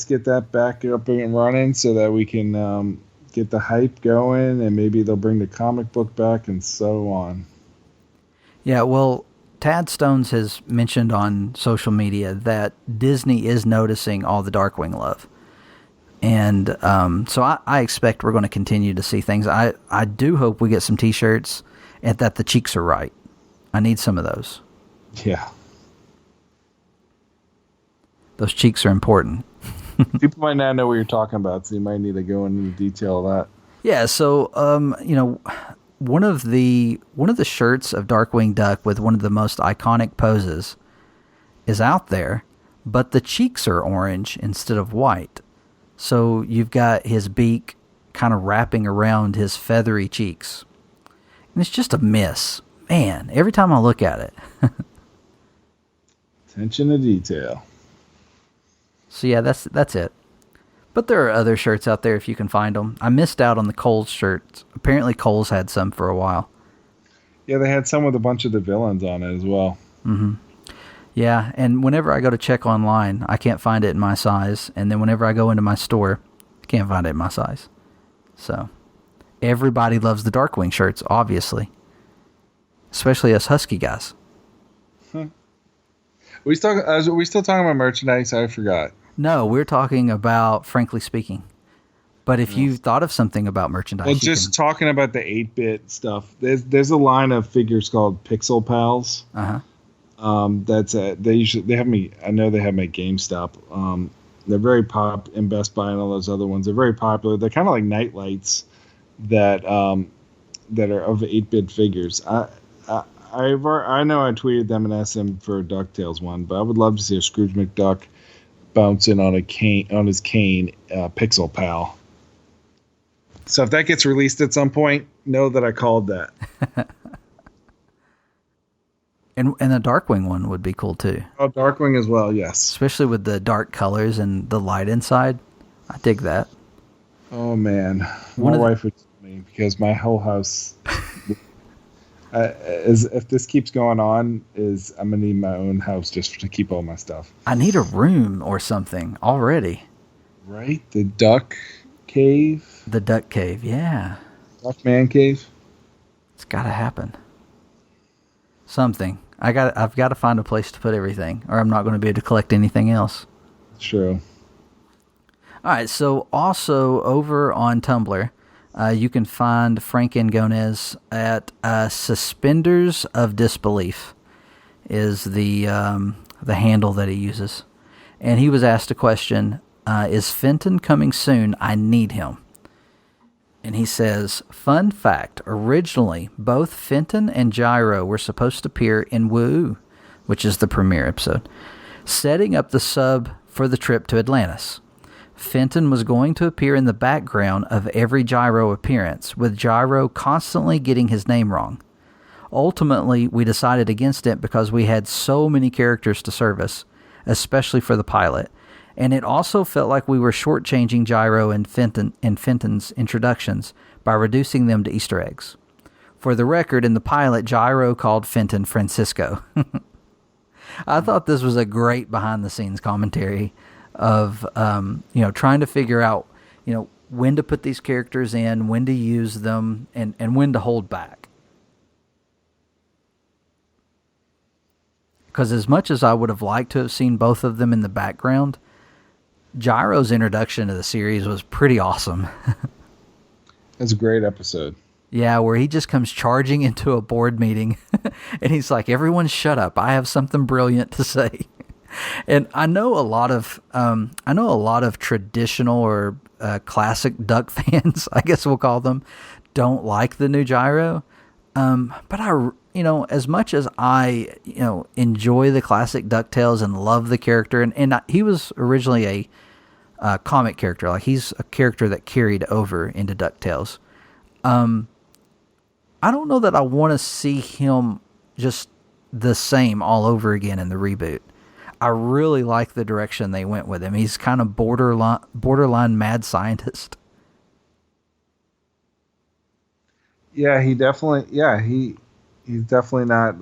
get that back up and running so that we can get the hype going, and maybe they'll bring the comic book back and so on. Yeah, well, Tad Stones has mentioned on social media that Disney is noticing all the Darkwing love. And so I expect we're going to continue to see things. I do hope we get some T-shirts and that the cheeks are right. I need some of those. Yeah. Those cheeks are important. People might not know what you're talking about, so you might need to go into detail of that. Yeah, so one of the shirts of Darkwing Duck with one of the most iconic poses is out there, but the cheeks are orange instead of white. So you've got his beak kind of wrapping around his feathery cheeks. And it's just a miss. Man, every time I look at it. Attention to detail. So yeah, that's it. But there are other shirts out there if you can find them. I missed out on the Coles shirts. Apparently Coles had some for a while. Yeah, they had some with a bunch of the villains on it as well. Mm-hmm. Yeah, and whenever I go to check online, I can't find it in my size. And then whenever I go into my store, I can't find it in my size. So, everybody loves the Darkwing shirts, obviously. Especially us Husky guys. Huh. Are we still talking about merchandise? I forgot. No, we're talking about Frankly Speaking. But if you thought of something about merchandise... Well, just talking about the 8-bit stuff, there's a line of figures called Pixel Pals. Uh-huh. They have me. I know they have me at GameStop. They're very in Best Buy and all those other ones. They're very popular. They're kind of like night lights that are of 8-bit figures. I know I tweeted them and asked them for a DuckTales one, but I would love to see a Scrooge McDuck bouncing on his cane, Pixel Pal. So if that gets released at some point, know that I called that. And the Darkwing one would be cool too. Oh, Darkwing as well, yes. Especially with the dark colors and the light inside. I dig that. Oh man, my wife would tell me because my whole house if this keeps going on, I'm gonna need my own house just to keep all my stuff. I need a room or something already. Right, the duck cave. The duck cave, yeah. Duck man cave. It's got to happen. Something. I've got to find a place to put everything, or I'm not going to be able to collect anything else. True. All right, so also over on Tumblr, you can find Frank Angones at Suspenders of Disbelief is the handle that he uses. And he was asked a question, is Fenton coming soon? I need him. And he says, fun fact, originally both Fenton and Gyro were supposed to appear in Woo, which is the premiere episode, setting up the sub for the trip to Atlantis. Fenton was going to appear in the background of every Gyro appearance, with Gyro constantly getting his name wrong. Ultimately, we decided against it because we had so many characters to service, especially for the pilot. And it also felt like we were shortchanging Gyro and Fenton's introductions by reducing them to Easter eggs. For the record, in the pilot, Gyro called Fenton Francisco. I thought this was a great behind-the-scenes commentary of, trying to figure out, when to put these characters in, when to use them, and when to hold back. Because as much as I would have liked to have seen both of them in the background, Gyro's introduction to the series was pretty awesome. That's a great episode. Yeah, where he just comes charging into a board meeting and he's like, everyone shut up. I have something brilliant to say. And I know a lot of traditional or classic Duck fans, I guess we'll call them, don't like the new Gyro. But as much as I, enjoy the classic DuckTales and love the character, and he was originally a comic character, like he's a character that carried over into DuckTales. I don't know that I want to see him just the same all over again in the reboot. I really like the direction they went with him. He's kind of borderline mad scientist. Yeah, he's definitely not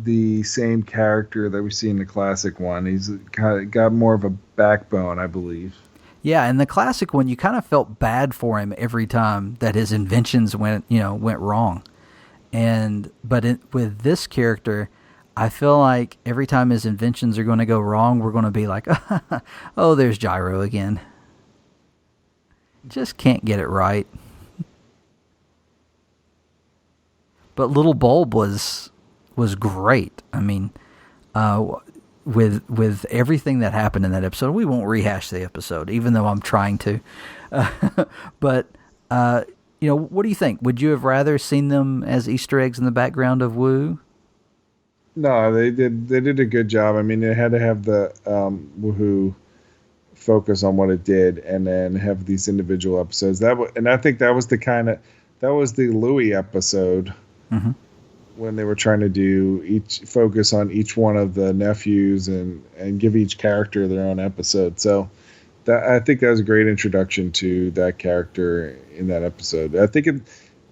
the same character that we see in the classic one. He's kind of got more of a backbone, I believe. Yeah, in the classic one, you kind of felt bad for him every time that his inventions went wrong. With this character, I feel like every time his inventions are going to go wrong, we're going to be like, oh, there's Gyro again. Just can't get it right. But Little Bulb was great. I mean, with everything that happened in that episode, we won't rehash the episode, even though I'm trying to. But what do you think? Would you have rather seen them as Easter eggs in the background of Woo? No, they did. They did a good job. I mean, they had to have the Woohoo focus on what it did, and then have these individual episodes. And I think that was that was the Louis episode Mm-hmm. when they were trying to do each focus on each one of the nephews and give each character their own episode. So I think that was a great introduction to that character in that episode. I think of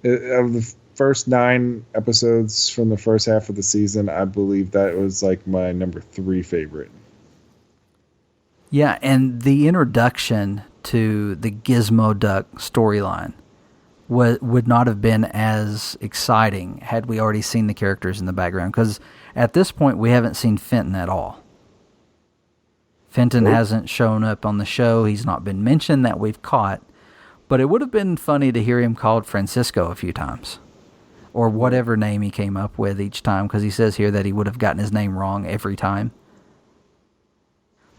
the first 9 episodes from the first half of the season, I believe that was like my number 3 favorite. Yeah, and the introduction to the Gizmo Duck storyline would not have been as exciting had we already seen the characters in the background, because at this point we haven't seen Fenton at all. Fenton hasn't shown up on the show. He's not been mentioned that we've caught, but it would have been funny to hear him called Francisco a few times, or whatever name he came up with each time, because he says here that he would have gotten his name wrong every time.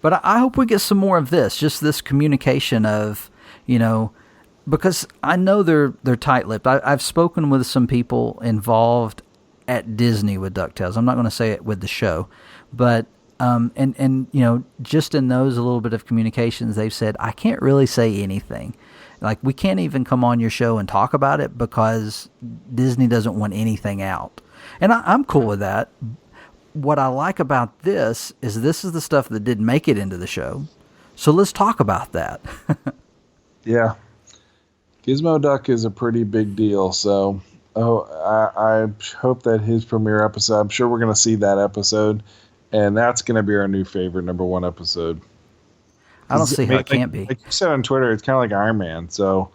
But I hope we get some more of this, just this communication of, because I know they're tight-lipped. I've spoken with some people involved at Disney with DuckTales. I'm not going to say it with the show, but just in those a little bit of communications, they've said, I can't really say anything. Like, we can't even come on your show and talk about it because Disney doesn't want anything out. And I'm cool with that. What I like about this is the stuff that didn't make it into the show. So let's talk about that. Yeah. Gizmo Duck is a pretty big deal, so I hope that his premiere episode, I'm sure we're going to see that episode, and that's going to be our new favorite number 1 episode. I don't see how it can't be. Like you said on Twitter, it's kind of like Iron Man, so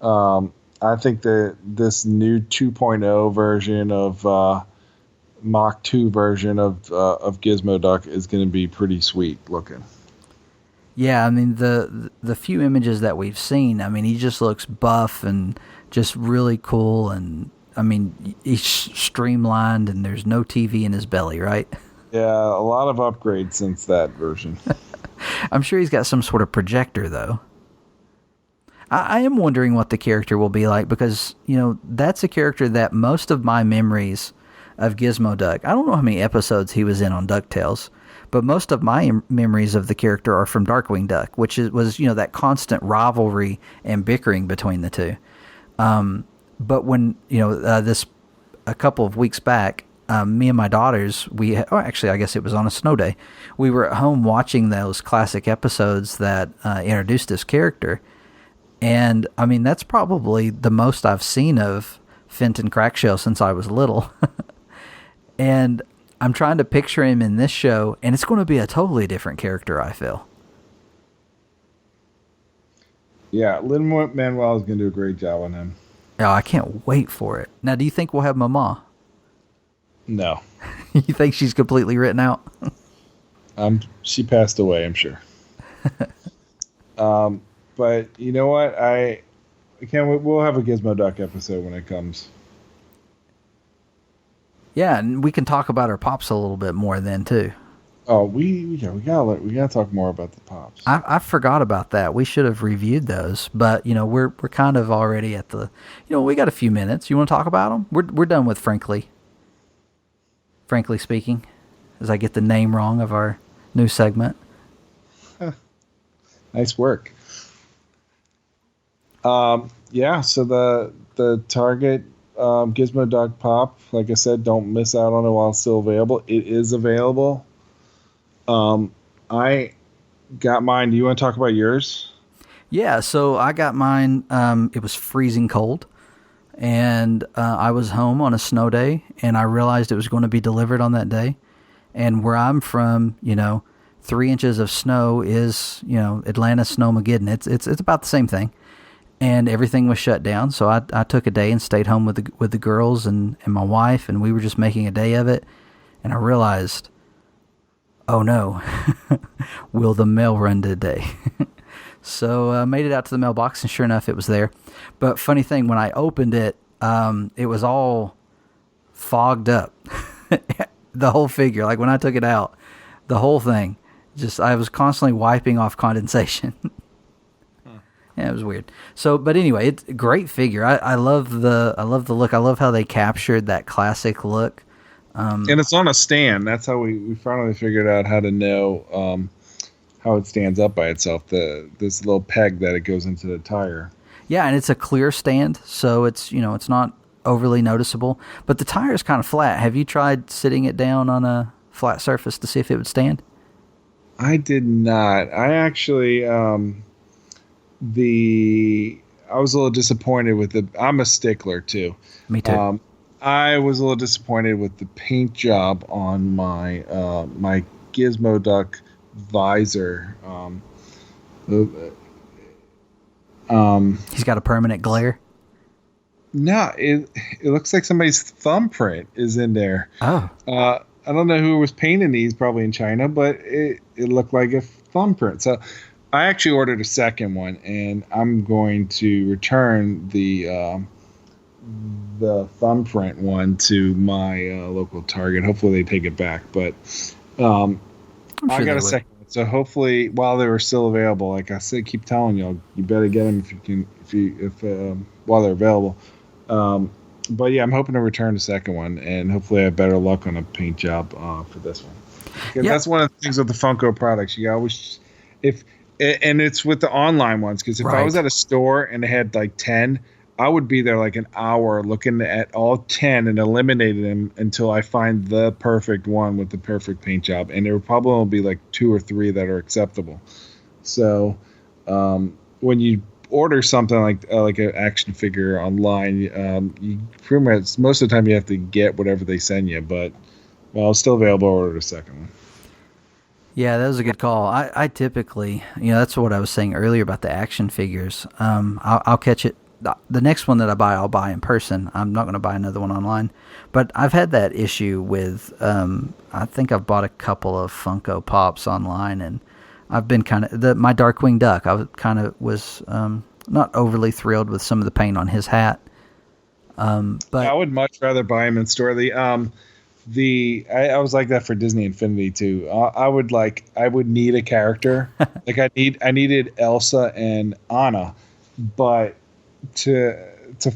I think that this new 2.0 version of Mach 2 version of Gizmo Duck is going to be pretty sweet looking. Yeah, I mean, the few images that we've seen, I mean, he just looks buff and just really cool, and, I mean, he's streamlined, and there's no TV in his belly, right? Yeah, a lot of upgrades since that version. I'm sure he's got some sort of projector, though. I am wondering what the character will be like, because, that's a character that most of my memories of Gizmo Duck, I don't know how many episodes he was in on DuckTales, but most of my memories of the character are from Darkwing Duck, which was that constant rivalry and bickering between the two. But when a couple of weeks back, me and my daughters, actually I guess it was on a snow day, we were at home watching those classic episodes that introduced this character, and I mean that's probably the most I've seen of Fenton Crackshell since I was little. And I'm trying to picture him in this show, and it's going to be a totally different character, I feel. Yeah, Lin-Manuel is going to do a great job on him. Oh, I can't wait for it. Now, do you think we'll have Mama? No. You think she's completely written out? She passed away, I'm sure. But you know what? We'll have a Gizmo Duck episode when it comes. Yeah, and we can talk about our pops a little bit more then too. Oh, we gotta talk more about the pops. I forgot about that. We should have reviewed those, but we're kind of already at the. We got a few minutes. You want to talk about them? We're done with frankly speaking, as I get the name wrong of our new segment. Nice work. Yeah. So the Target. Gizmo Duck Pop, like I said, don't miss out on it while it's still available. It is available. I got mine. Do you want to talk about yours? Yeah, so I got mine. It was freezing cold, and I was home on a snow day, and I realized it was going to be delivered on that day. And where I'm from, 3 inches of snow is, Atlanta Snowmageddon. It's about the same thing. And everything was shut down, so I took a day and stayed home with the girls and my wife, and we were just making a day of it. And I realized, oh no, will the mail run today? So I made it out to the mailbox, and sure enough, it was there. But funny thing, when I opened it, it was all fogged up. The whole figure, like when I took it out, the whole thing, I was constantly wiping off condensation. Yeah, it was weird. So, but anyway, it's a great figure. I love the look. I love how they captured that classic look And it's on a stand. That's how we finally figured out how to know how it stands up by itself. This little peg that it goes into the tire. Yeah, and it's a clear stand, so it's it's not overly noticeable. But the tire is kind of flat. Have you tried sitting it down on a flat surface to see if it would stand? I did not. I actually I was a little disappointed with I'm a stickler too. Me too. I was a little disappointed with the paint job on my my Gizmo Duck visor. He's got a permanent glare. No, it looks like somebody's thumbprint is in there. Oh. I don't know who was painting these, probably in China, but it looked like a thumbprint. So I actually ordered a second one, and I'm going to return the thumbprint one to my local Target. Hopefully they take it back, but sure I got a second one. So hopefully while they were still available, like I said, keep telling you better get them if while they're available. But yeah, I'm hoping to return the second one, and hopefully I have better luck on a paint job for this one. Because that's one of the things with the Funko products. You always, and it's with the online ones. Because if I was at a store and they had like 10, I would be there like an hour looking at all 10 and eliminating them until I find the perfect one with the perfect paint job. And there will probably be like 2 or 3 that are acceptable. So when you order something like an action figure online, you pretty much most of the time you have to get whatever they send you. But while it's still available, order a second one. Yeah, that was a good call. I typically, that's what I was saying earlier about the action figures. I'll catch it. The next one that I buy, I'll buy in person. I'm not going to buy another one online. But I've had that issue with, I think I've bought a couple of Funko Pops online, and I've been my Darkwing Duck, I was not overly thrilled with some of the paint on his hat. But I would much rather buy him in store. I was like that for Disney Infinity too. I would need a character. Like I needed Elsa and Anna, but to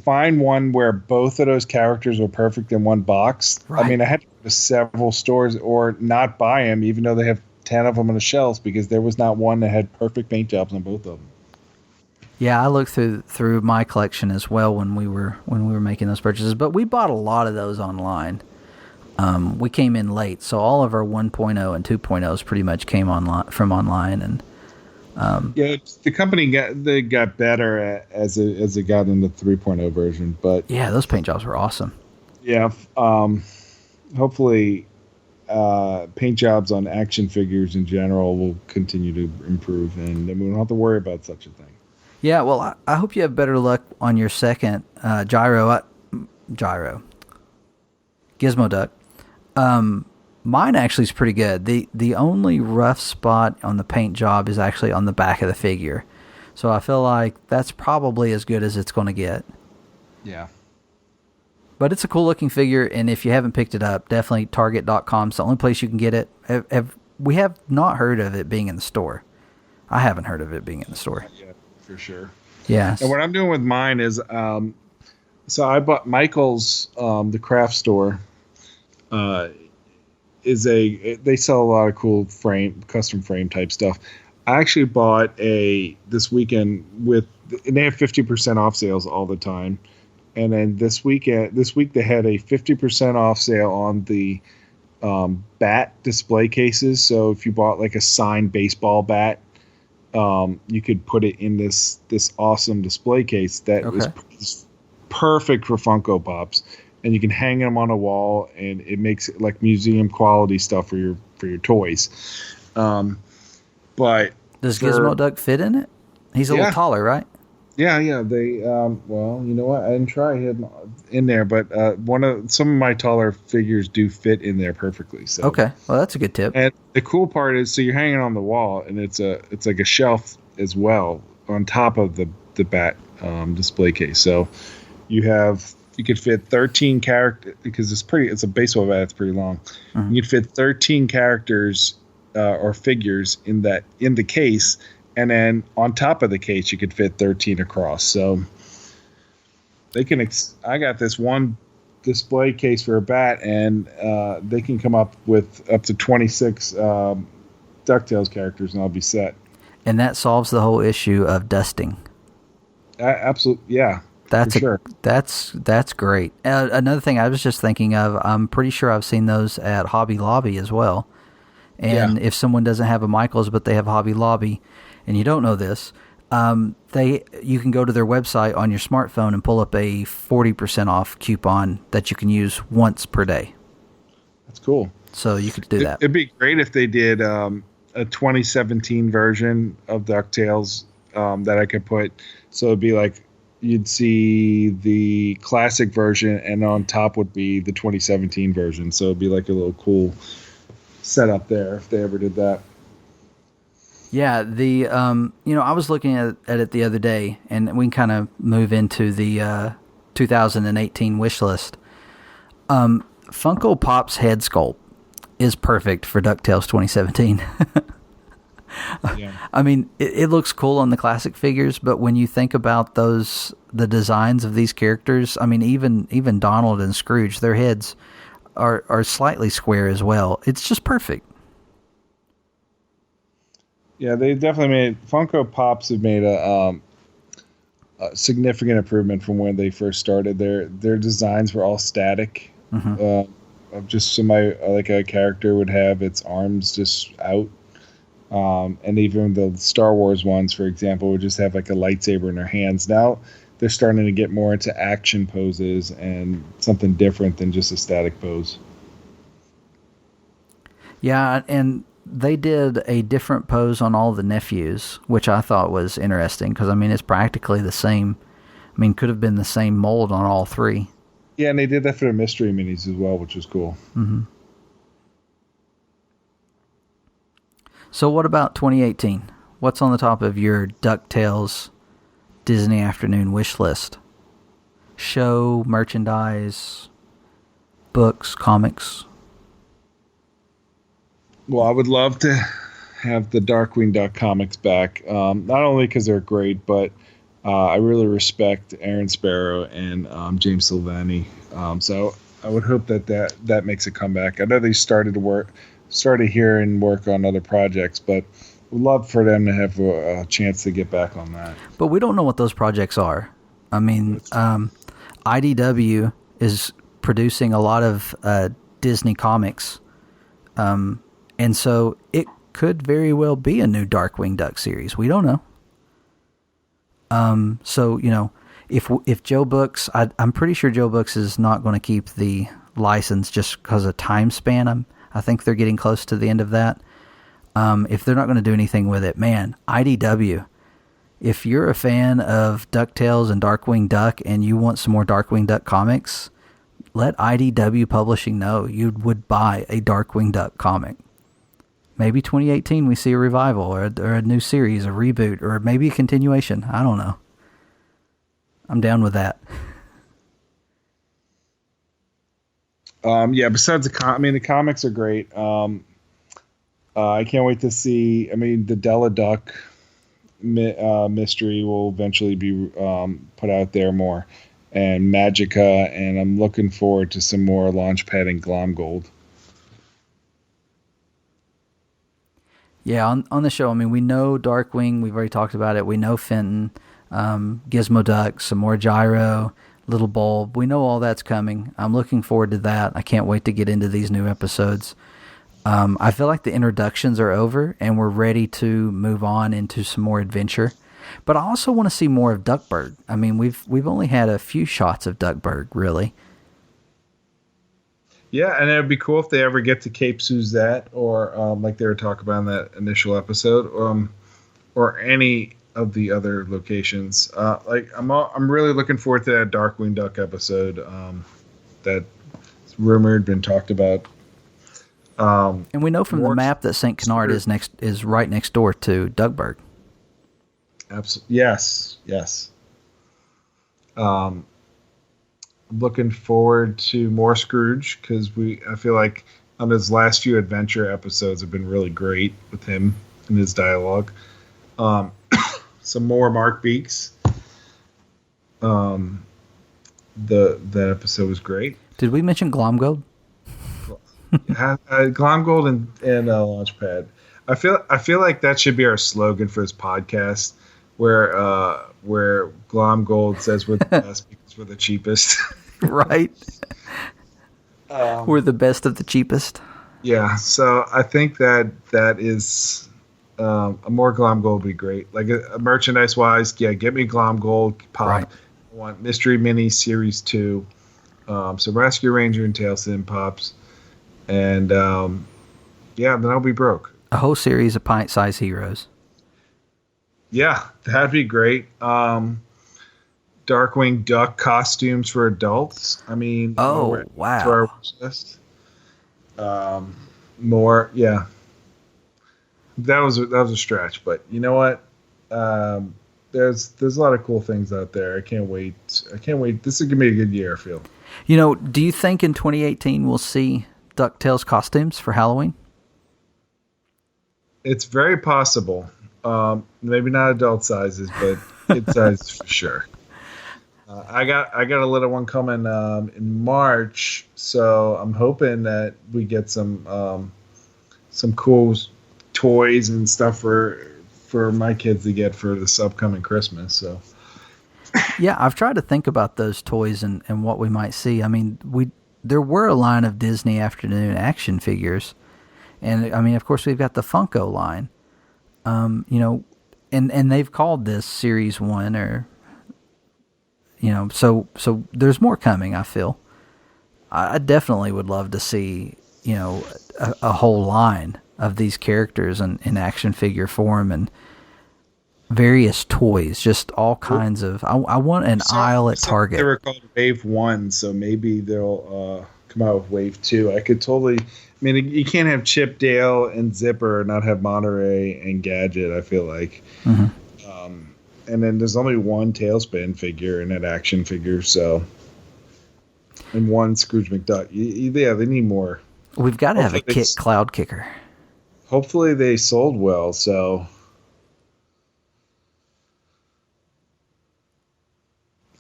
find one where both of those characters were perfect in one box. Right. I mean, I had to go to several stores or not buy them, even though they have 10 of them on the shelves, because there was not one that had perfect paint jobs on both of them. Yeah, I looked through my collection as well when we were making those purchases, but we bought a lot of those online. We came in late, so all of our 1.0 and 2.0s pretty much came from online, and the company got better as it got into 3.0 version, but yeah, those paint jobs were awesome. Yeah, hopefully paint jobs on action figures in general will continue to improve, and then we don't have to worry about such a thing. Yeah, well, I hope you have better luck on your second Gizmo Duck. Mine actually is pretty good. The only rough spot on the paint job is actually on the back of the figure. So I feel like that's probably as good as it's going to get. Yeah. But it's a cool looking figure, and if you haven't picked it up, definitely Target.com is the only place you can get it. We have not heard of it being in the store. I haven't heard of it being in the store. Yeah, for sure. Yeah. And what I'm doing with mine is, so I bought Michael's, the craft store. They sell a lot of cool custom frame type stuff. I actually bought this weekend and they have 50% off sales all the time. And then this week they had a 50% off sale on the bat display cases. So if you bought like a signed baseball bat, you could put it in this awesome display case that was perfect for Funko Pops. And you can hang them on a wall, and it makes it like museum quality stuff for your toys. But does Gizmo Duck fit in it? He's a little taller, right? Yeah. They well, you know what? I didn't try him in there, but some of my taller figures do fit in there perfectly. So okay, well that's a good tip. And the cool part is, so you're hanging on the wall, and it's like a shelf as well on top of the bat display case. So you could fit 13 characters, because it's a baseball bat. It's pretty long. Mm-hmm. You could fit 13 characters or figures in the case, and then on top of the case you could fit 13 across. So they can. I got this one display case for a bat, and they can come up with up to 26 DuckTales characters, and I'll be set. And that solves the whole issue of dusting. Absolutely, yeah. Sure. That's great. Another thing I was just thinking of, I'm pretty sure I've seen those at Hobby Lobby as well. And if someone doesn't have a Michaels but they have Hobby Lobby, and you don't know this, you can go to their website on your smartphone and pull up a 40% off coupon that you can use once per day. That's cool. So you could do that. It'd be great if they did a 2017 version of DuckTales that I could put. So it'd be like you'd see the classic version, and on top would be the 2017 version. So it'd be like a little cool setup there if they ever did that. Yeah, I was looking at it the other day, and we can kind of move into the 2018 wish list. Funko Pop's head sculpt is perfect for DuckTales 2017. Yeah. I mean, it looks cool on the classic figures, but when you think about the designs of these characters, I mean, even Donald and Scrooge, their heads are slightly square as well. It's just perfect. Yeah, they definitely Funko Pops have made a significant improvement from when they first started. Their designs were all static. Mm-hmm. Of just somebody like a character would have its arms just out. And even the Star Wars ones, for example, would just have like a lightsaber in their hands. Now they're starting to get more into action poses and something different than just a static pose. Yeah, and they did a different pose on all the nephews, which I thought was interesting because, I mean, it's practically the same. I mean, could have been the same mold on all three. Yeah, and they did that for the mystery minis as well, which was cool. Mm-hmm. So what about 2018? What's on the top of your DuckTales Disney Afternoon wish list? Show, merchandise, books, comics? Well, I would love to have the Darkwing Duck comics back, not only because they're great, but I really respect Aaron Sparrow and James Silvani. So I would hope that makes a comeback. I know they started here and work on other projects, but would love for them to have a chance to get back on that. But we don't know what those projects are. I mean, IDW is producing a lot of Disney comics, and so it could very well be a new Darkwing Duck series. We don't know. So, if Joe Books, I'm pretty sure Joe Books is not going to keep the license just because of time span. I think they're getting close to the end of that. If they're not going to do anything with it, man, IDW, if you're a fan of DuckTales and Darkwing Duck and you want some more Darkwing Duck comics, let IDW Publishing know you would buy a Darkwing Duck comic. Maybe 2018 we see a revival or a new series, a reboot, or maybe a continuation. I don't know. I'm down with that. Yeah, besides the comics are great. I can't wait to see. I mean, the Della Duck mystery will eventually be put out there more, and Magica, and I'm looking forward to some more Launchpad and Glomgold. Yeah, on the show, I mean, we know Darkwing. We've already talked about it. We know Fenton, Gizmo Duck, some more Gyro, Little Bulb. We know all that's coming. I'm looking forward to that. I can't wait to get into these new episodes. I feel like the introductions are over, and we're ready to move on into some more adventure. But I also want to see more of Duckburg. I mean, we've only had a few shots of Duckburg, really. Yeah, and it would be cool if they ever get to Cape Suzette, or like they were talking about in that initial episode, or any of the other locations. I'm really looking forward to that Darkwing Duck episode that's rumored, been talked about. And we know from the map that St. Canard is right next door to Duckburg. Absolutely, yes. I'm looking forward to more Scrooge because I feel like on his last few adventure episodes have been really great with him and his dialogue. Some more Mark Beeks. That episode was great. Did we mention Glomgold? Glomgold and Launchpad. I feel like that should be our slogan for this podcast, where Glomgold says we're the best because we're the cheapest. Right. We're the best of the cheapest. Yeah, so I think that is a more Glomgold would be great. Like merchandise wise, yeah, get me Glomgold pop. Right. I want Mystery Mini Series 2, some Rescue Ranger and Tailspin pops, and then I'll be broke. A whole series of pint-sized heroes. Yeah, that'd be great. Darkwing Duck costumes for adults. I mean, wow. To our wish list. More, yeah. That was a stretch, but you know what? There's a lot of cool things out there. I can't wait. This is gonna be a good year, I feel. You know, do you think in 2018 we'll see DuckTales costumes for Halloween? It's very possible. Maybe not adult sizes, but kid sizes for sure. I got a little one coming in March, so I'm hoping that we get some cool toys and stuff for my kids to get for this upcoming Christmas. So yeah, I've tried to think about those toys and what we might see. I mean, there were a line of Disney Afternoon action figures, and I mean, of course, we've got the Funko line. And they've called this Series 1 or. So there's more coming, I feel. I definitely would love to see, a whole line of these characters in action figure form and various toys, just all kinds of... I want an aisle at Target. They were called Wave 1, so maybe they'll come out with Wave 2. I could totally... I mean, you can't have Chip, Dale, and Zipper and not have Monterey and Gadget, I feel like. Mm-hmm. And then there's only one Tailspin figure in that action figure, so... And one Scrooge McDuck. Yeah, they need more. We've got to have a Kit Cloud Kicker. Hopefully they sold well, so...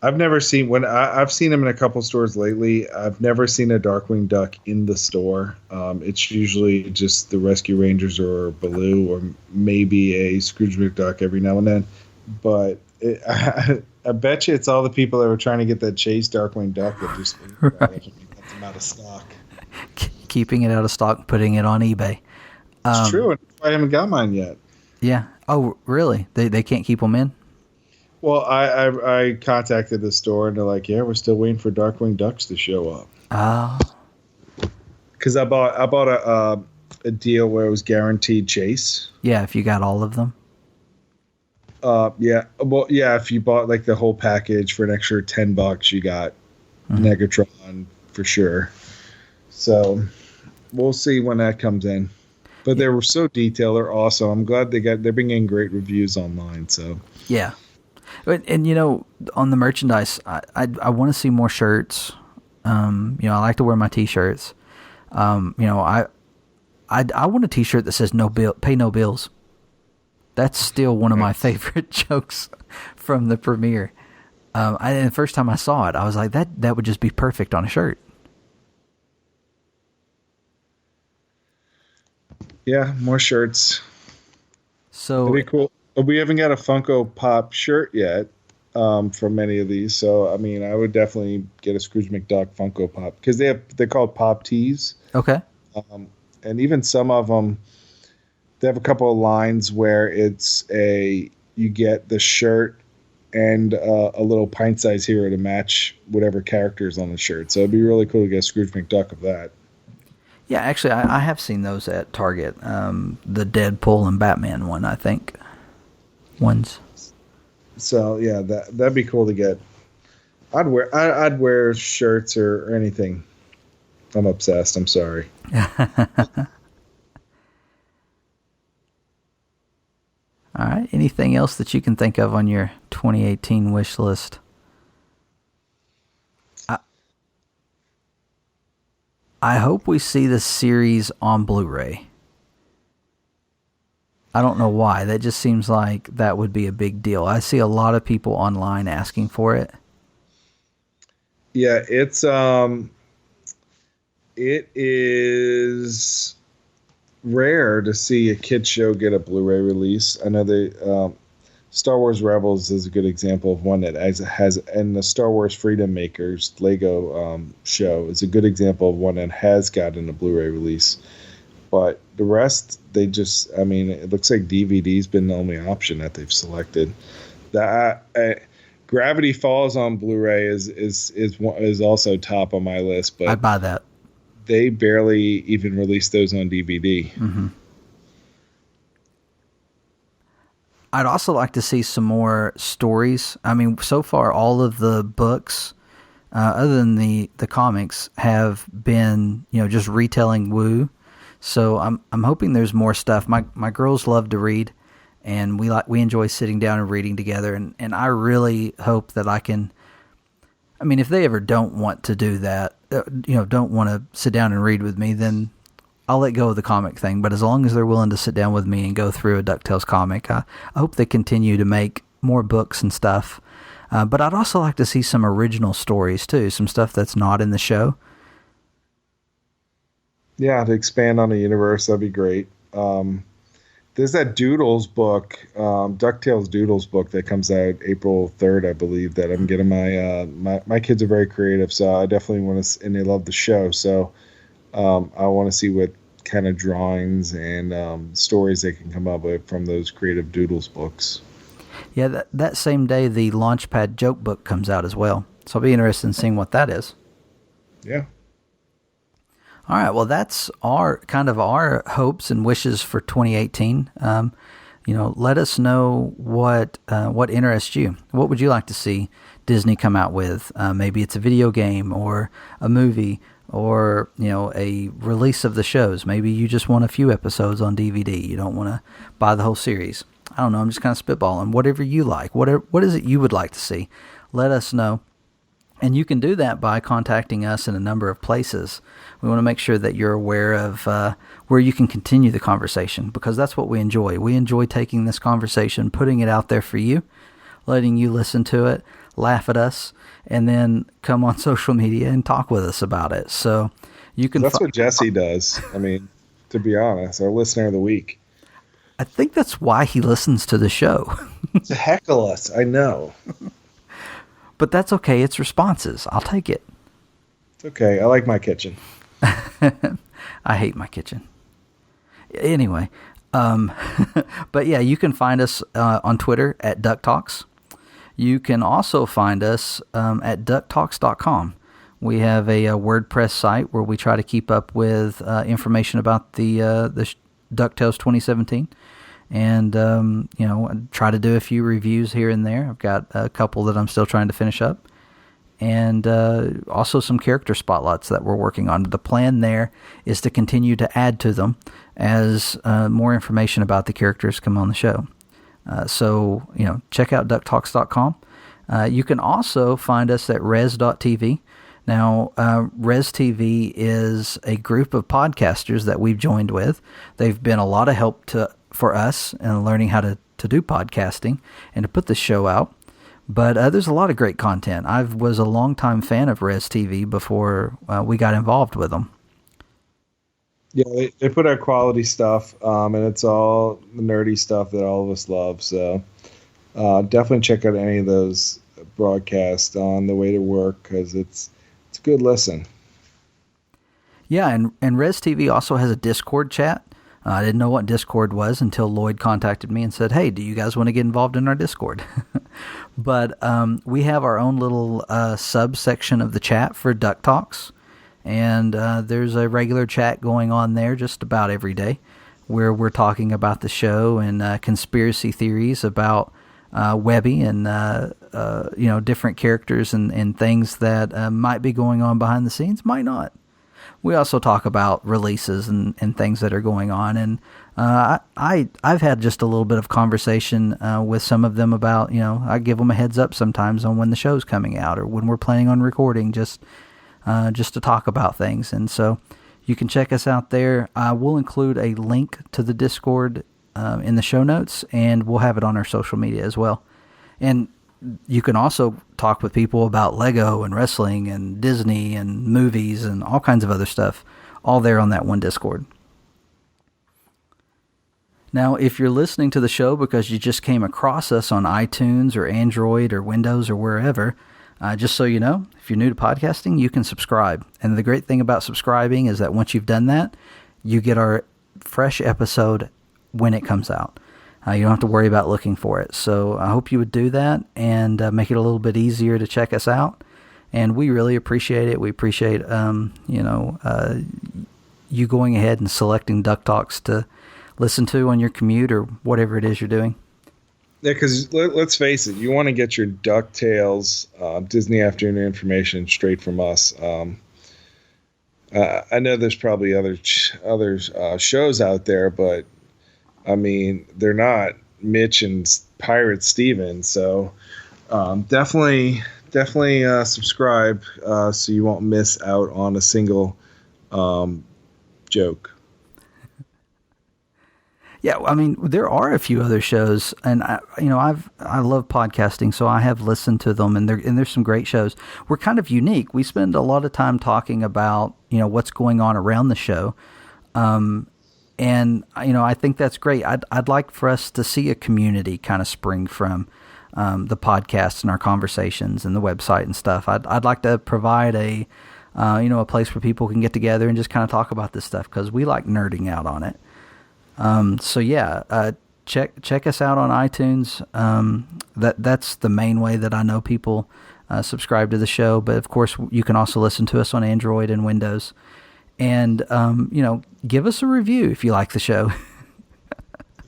I've never seen... I've seen them in a couple stores lately. I've never seen a Darkwing Duck in the store. It's usually just the Rescue Rangers or Baloo or maybe a Scrooge McDuck every now and then. But I bet you it's all the people that were trying to get that Chase Darkwing Duck that just got them out of stock. Keeping it out of stock, putting it on eBay. It's true. I haven't got mine yet. Yeah. Oh, really? They can't keep them in? Well, I contacted the store and they're like, yeah, we're still waiting for Darkwing Ducks to show up. Oh. Because I bought a deal where it was guaranteed Chase. Yeah, if you got all of them. Yeah. Well, yeah. If you bought like the whole package for an extra $10, you got Negatron for sure. So we'll see when that comes in. But they were so detailed. They're awesome. I'm glad they're bringing great reviews online. So yeah. And on the merchandise, I want to see more shirts. I like to wear my T-shirts. I want a T-shirt that says pay no bills. That's still one of my favorite jokes from the premiere. The first time I saw it, I was like, that would just be perfect on a shirt. Yeah, more shirts. So that'd be cool. We haven't got a Funko Pop shirt yet from many of these. So, I mean, I would definitely get a Scrooge McDuck Funko Pop because they're called Pop Tees. Okay. And even some of them, they have a couple of lines where you get the shirt and a little pint-sized hero to match whatever characters on the shirt. So it'd be really cool to get a Scrooge McDuck of that. Yeah, actually, I have seen those at Target. The Deadpool and Batman one, I think. Ones. So yeah, that'd be cool to get. I'd wear shirts or anything. I'm obsessed. I'm sorry. All right. Anything else that you can think of on your 2018 wish list? I hope we see the series on Blu-ray. I don't know why. That just seems like that would be a big deal. I see a lot of people online asking for it. Yeah, it's it is rare to see a kid show get a Blu-ray release. I know Star Wars Rebels is a good example of one that has and the Star Wars Freedom Makers Lego show is a good example of one that has gotten a Blu-ray release. But the rest, it looks like DVD's been the only option that they've selected. Gravity Falls on Blu-ray is also top on my list, but I'd buy that. They barely even released those on DVD. Mm-hmm. I'd also like to see some more stories. I mean, so far all of the books, other than the comics, have been just retelling Woo. So I'm hoping there's more stuff. My girls love to read, and we enjoy sitting down and reading together. And I really hope that I can. I mean, if they ever don't want to do that, don't want to sit down and read with me, then I'll let go of the comic thing. But as long as they're willing to sit down with me and go through a DuckTales comic, I hope they continue to make more books and stuff. But I'd also like to see some original stories too, some stuff that's not in the show. Yeah, to expand on the universe, that'd be great. There's that Doodles book, DuckTales Doodles book that comes out April 3rd, I believe, that I'm getting my kids are very creative, so I definitely want to, and they love the show, so I want to see what kind of drawings and stories they can come up with from those creative Doodles books. Yeah, that same day, the Launchpad joke book comes out as well, so I'll be interested in seeing what that is. Yeah. All right, well, that's our hopes and wishes for 2018. Let us know what interests you. What would you like to see Disney come out with? Maybe it's a video game or a movie or a release of the shows. Maybe you just want a few episodes on DVD. You don't want to buy the whole series. I don't know. I'm just kind of spitballing. Whatever you like. What is it you would like to see? Let us know. And you can do that by contacting us in a number of places. We want to make sure that you're aware of where you can continue the conversation, because that's what we enjoy. We enjoy taking this conversation, putting it out there for you, letting you listen to it, laugh at us, and then come on social media and talk with us about it. So you can. That's what Jesse does. I mean, to be honest, our listener of the week. I think that's why he listens to the show. To heckle us, I know. But that's okay. It's responses. I'll take it. It's okay. I like my kitchen. I hate my kitchen. Anyway, but yeah, you can find us on Twitter at DuckTalks. You can also find us at DuckTalks.com. We have a WordPress site where we try to keep up with information about the DuckTales 2017. And, try to do a few reviews here and there. I've got a couple that I'm still trying to finish up. And also some character spotlights that we're working on. The plan there is to continue to add to them as more information about the characters come on the show. So check out DuckTalks.com. You can also find us at Res.tv. Now, Res TV is a group of podcasters that we've joined with. They've been a lot of help for us in learning how to do podcasting and to put the show out. But there's a lot of great content. I was a longtime fan of Res TV before we got involved with them. Yeah, they put out quality stuff, and it's all the nerdy stuff that all of us love. So definitely check out any of those broadcasts on the way to work, because it's a good listen. Yeah, and Res TV also has a Discord chat. I didn't know what Discord was until Lloyd contacted me and said, hey, do you guys want to get involved in our Discord? But we have our own little subsection of the chat for Duck Talks. And there's a regular chat going on there just about every day where we're talking about the show and conspiracy theories about Webby and different characters and things that might be going on behind the scenes, might not. We also talk about releases and things that are going on, and I've had just a little bit of conversation with some of them about, I give them a heads up sometimes on when the show's coming out or when we're planning on recording, just to talk about things. And so you can check us out there. We'll include a link to the Discord in the show notes, and we'll have it on our social media as well. And you can also talk with people about Lego and wrestling and Disney and movies and all kinds of other stuff, all there on that one Discord. Now, if you're listening to the show because you just came across us on iTunes or Android or Windows or wherever, just so you know, if you're new to podcasting, you can subscribe. And the great thing about subscribing is that once you've done that, you get our fresh episode when it comes out. You don't have to worry about looking for it. So I hope you would do that and make it a little bit easier to check us out. And we really appreciate it. We appreciate, you going ahead and selecting DuckTalks to listen to on your commute or whatever it is you're doing. Yeah, because let's face it, you want to get your DuckTales Disney Afternoon information straight from us. I know there's probably other shows out there, but I mean, they're not Mitch and Pirate Steven. So definitely subscribe so you won't miss out on a single joke. Yeah, I mean, there are a few other shows, and I love podcasting, so I have listened to them, and there's some great shows. We're kind of unique. We spend a lot of time talking about what's going on around the show, and I think that's great. I'd like for us to see a community kind of spring from the podcasts and our conversations and the website and stuff. I'd like to provide a place where people can get together and just kind of talk about this stuff because we like nerding out on it. Check us out on iTunes. That's the main way that I know people subscribe to the show. But of course, you can also listen to us on Android and Windows. And give us a review if you like the show.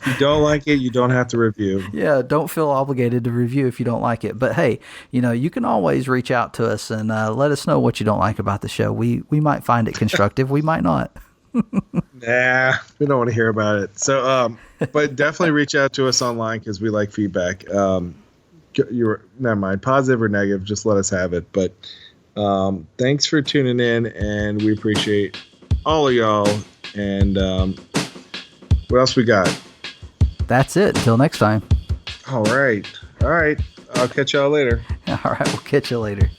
If you don't like it, you don't have to review. Yeah, don't feel obligated to review if you don't like it. But hey, you can always reach out to us and let us know what you don't like about the show. We might find it constructive. We might not. Nah, we don't want to hear about it. So, but definitely reach out to us online because we like feedback. Never mind, positive or negative, just let us have it. But thanks for tuning in, and we appreciate all of y'all. And what else we got? That's it. Until next time. All right. I'll catch y'all later. All right, we'll catch you later.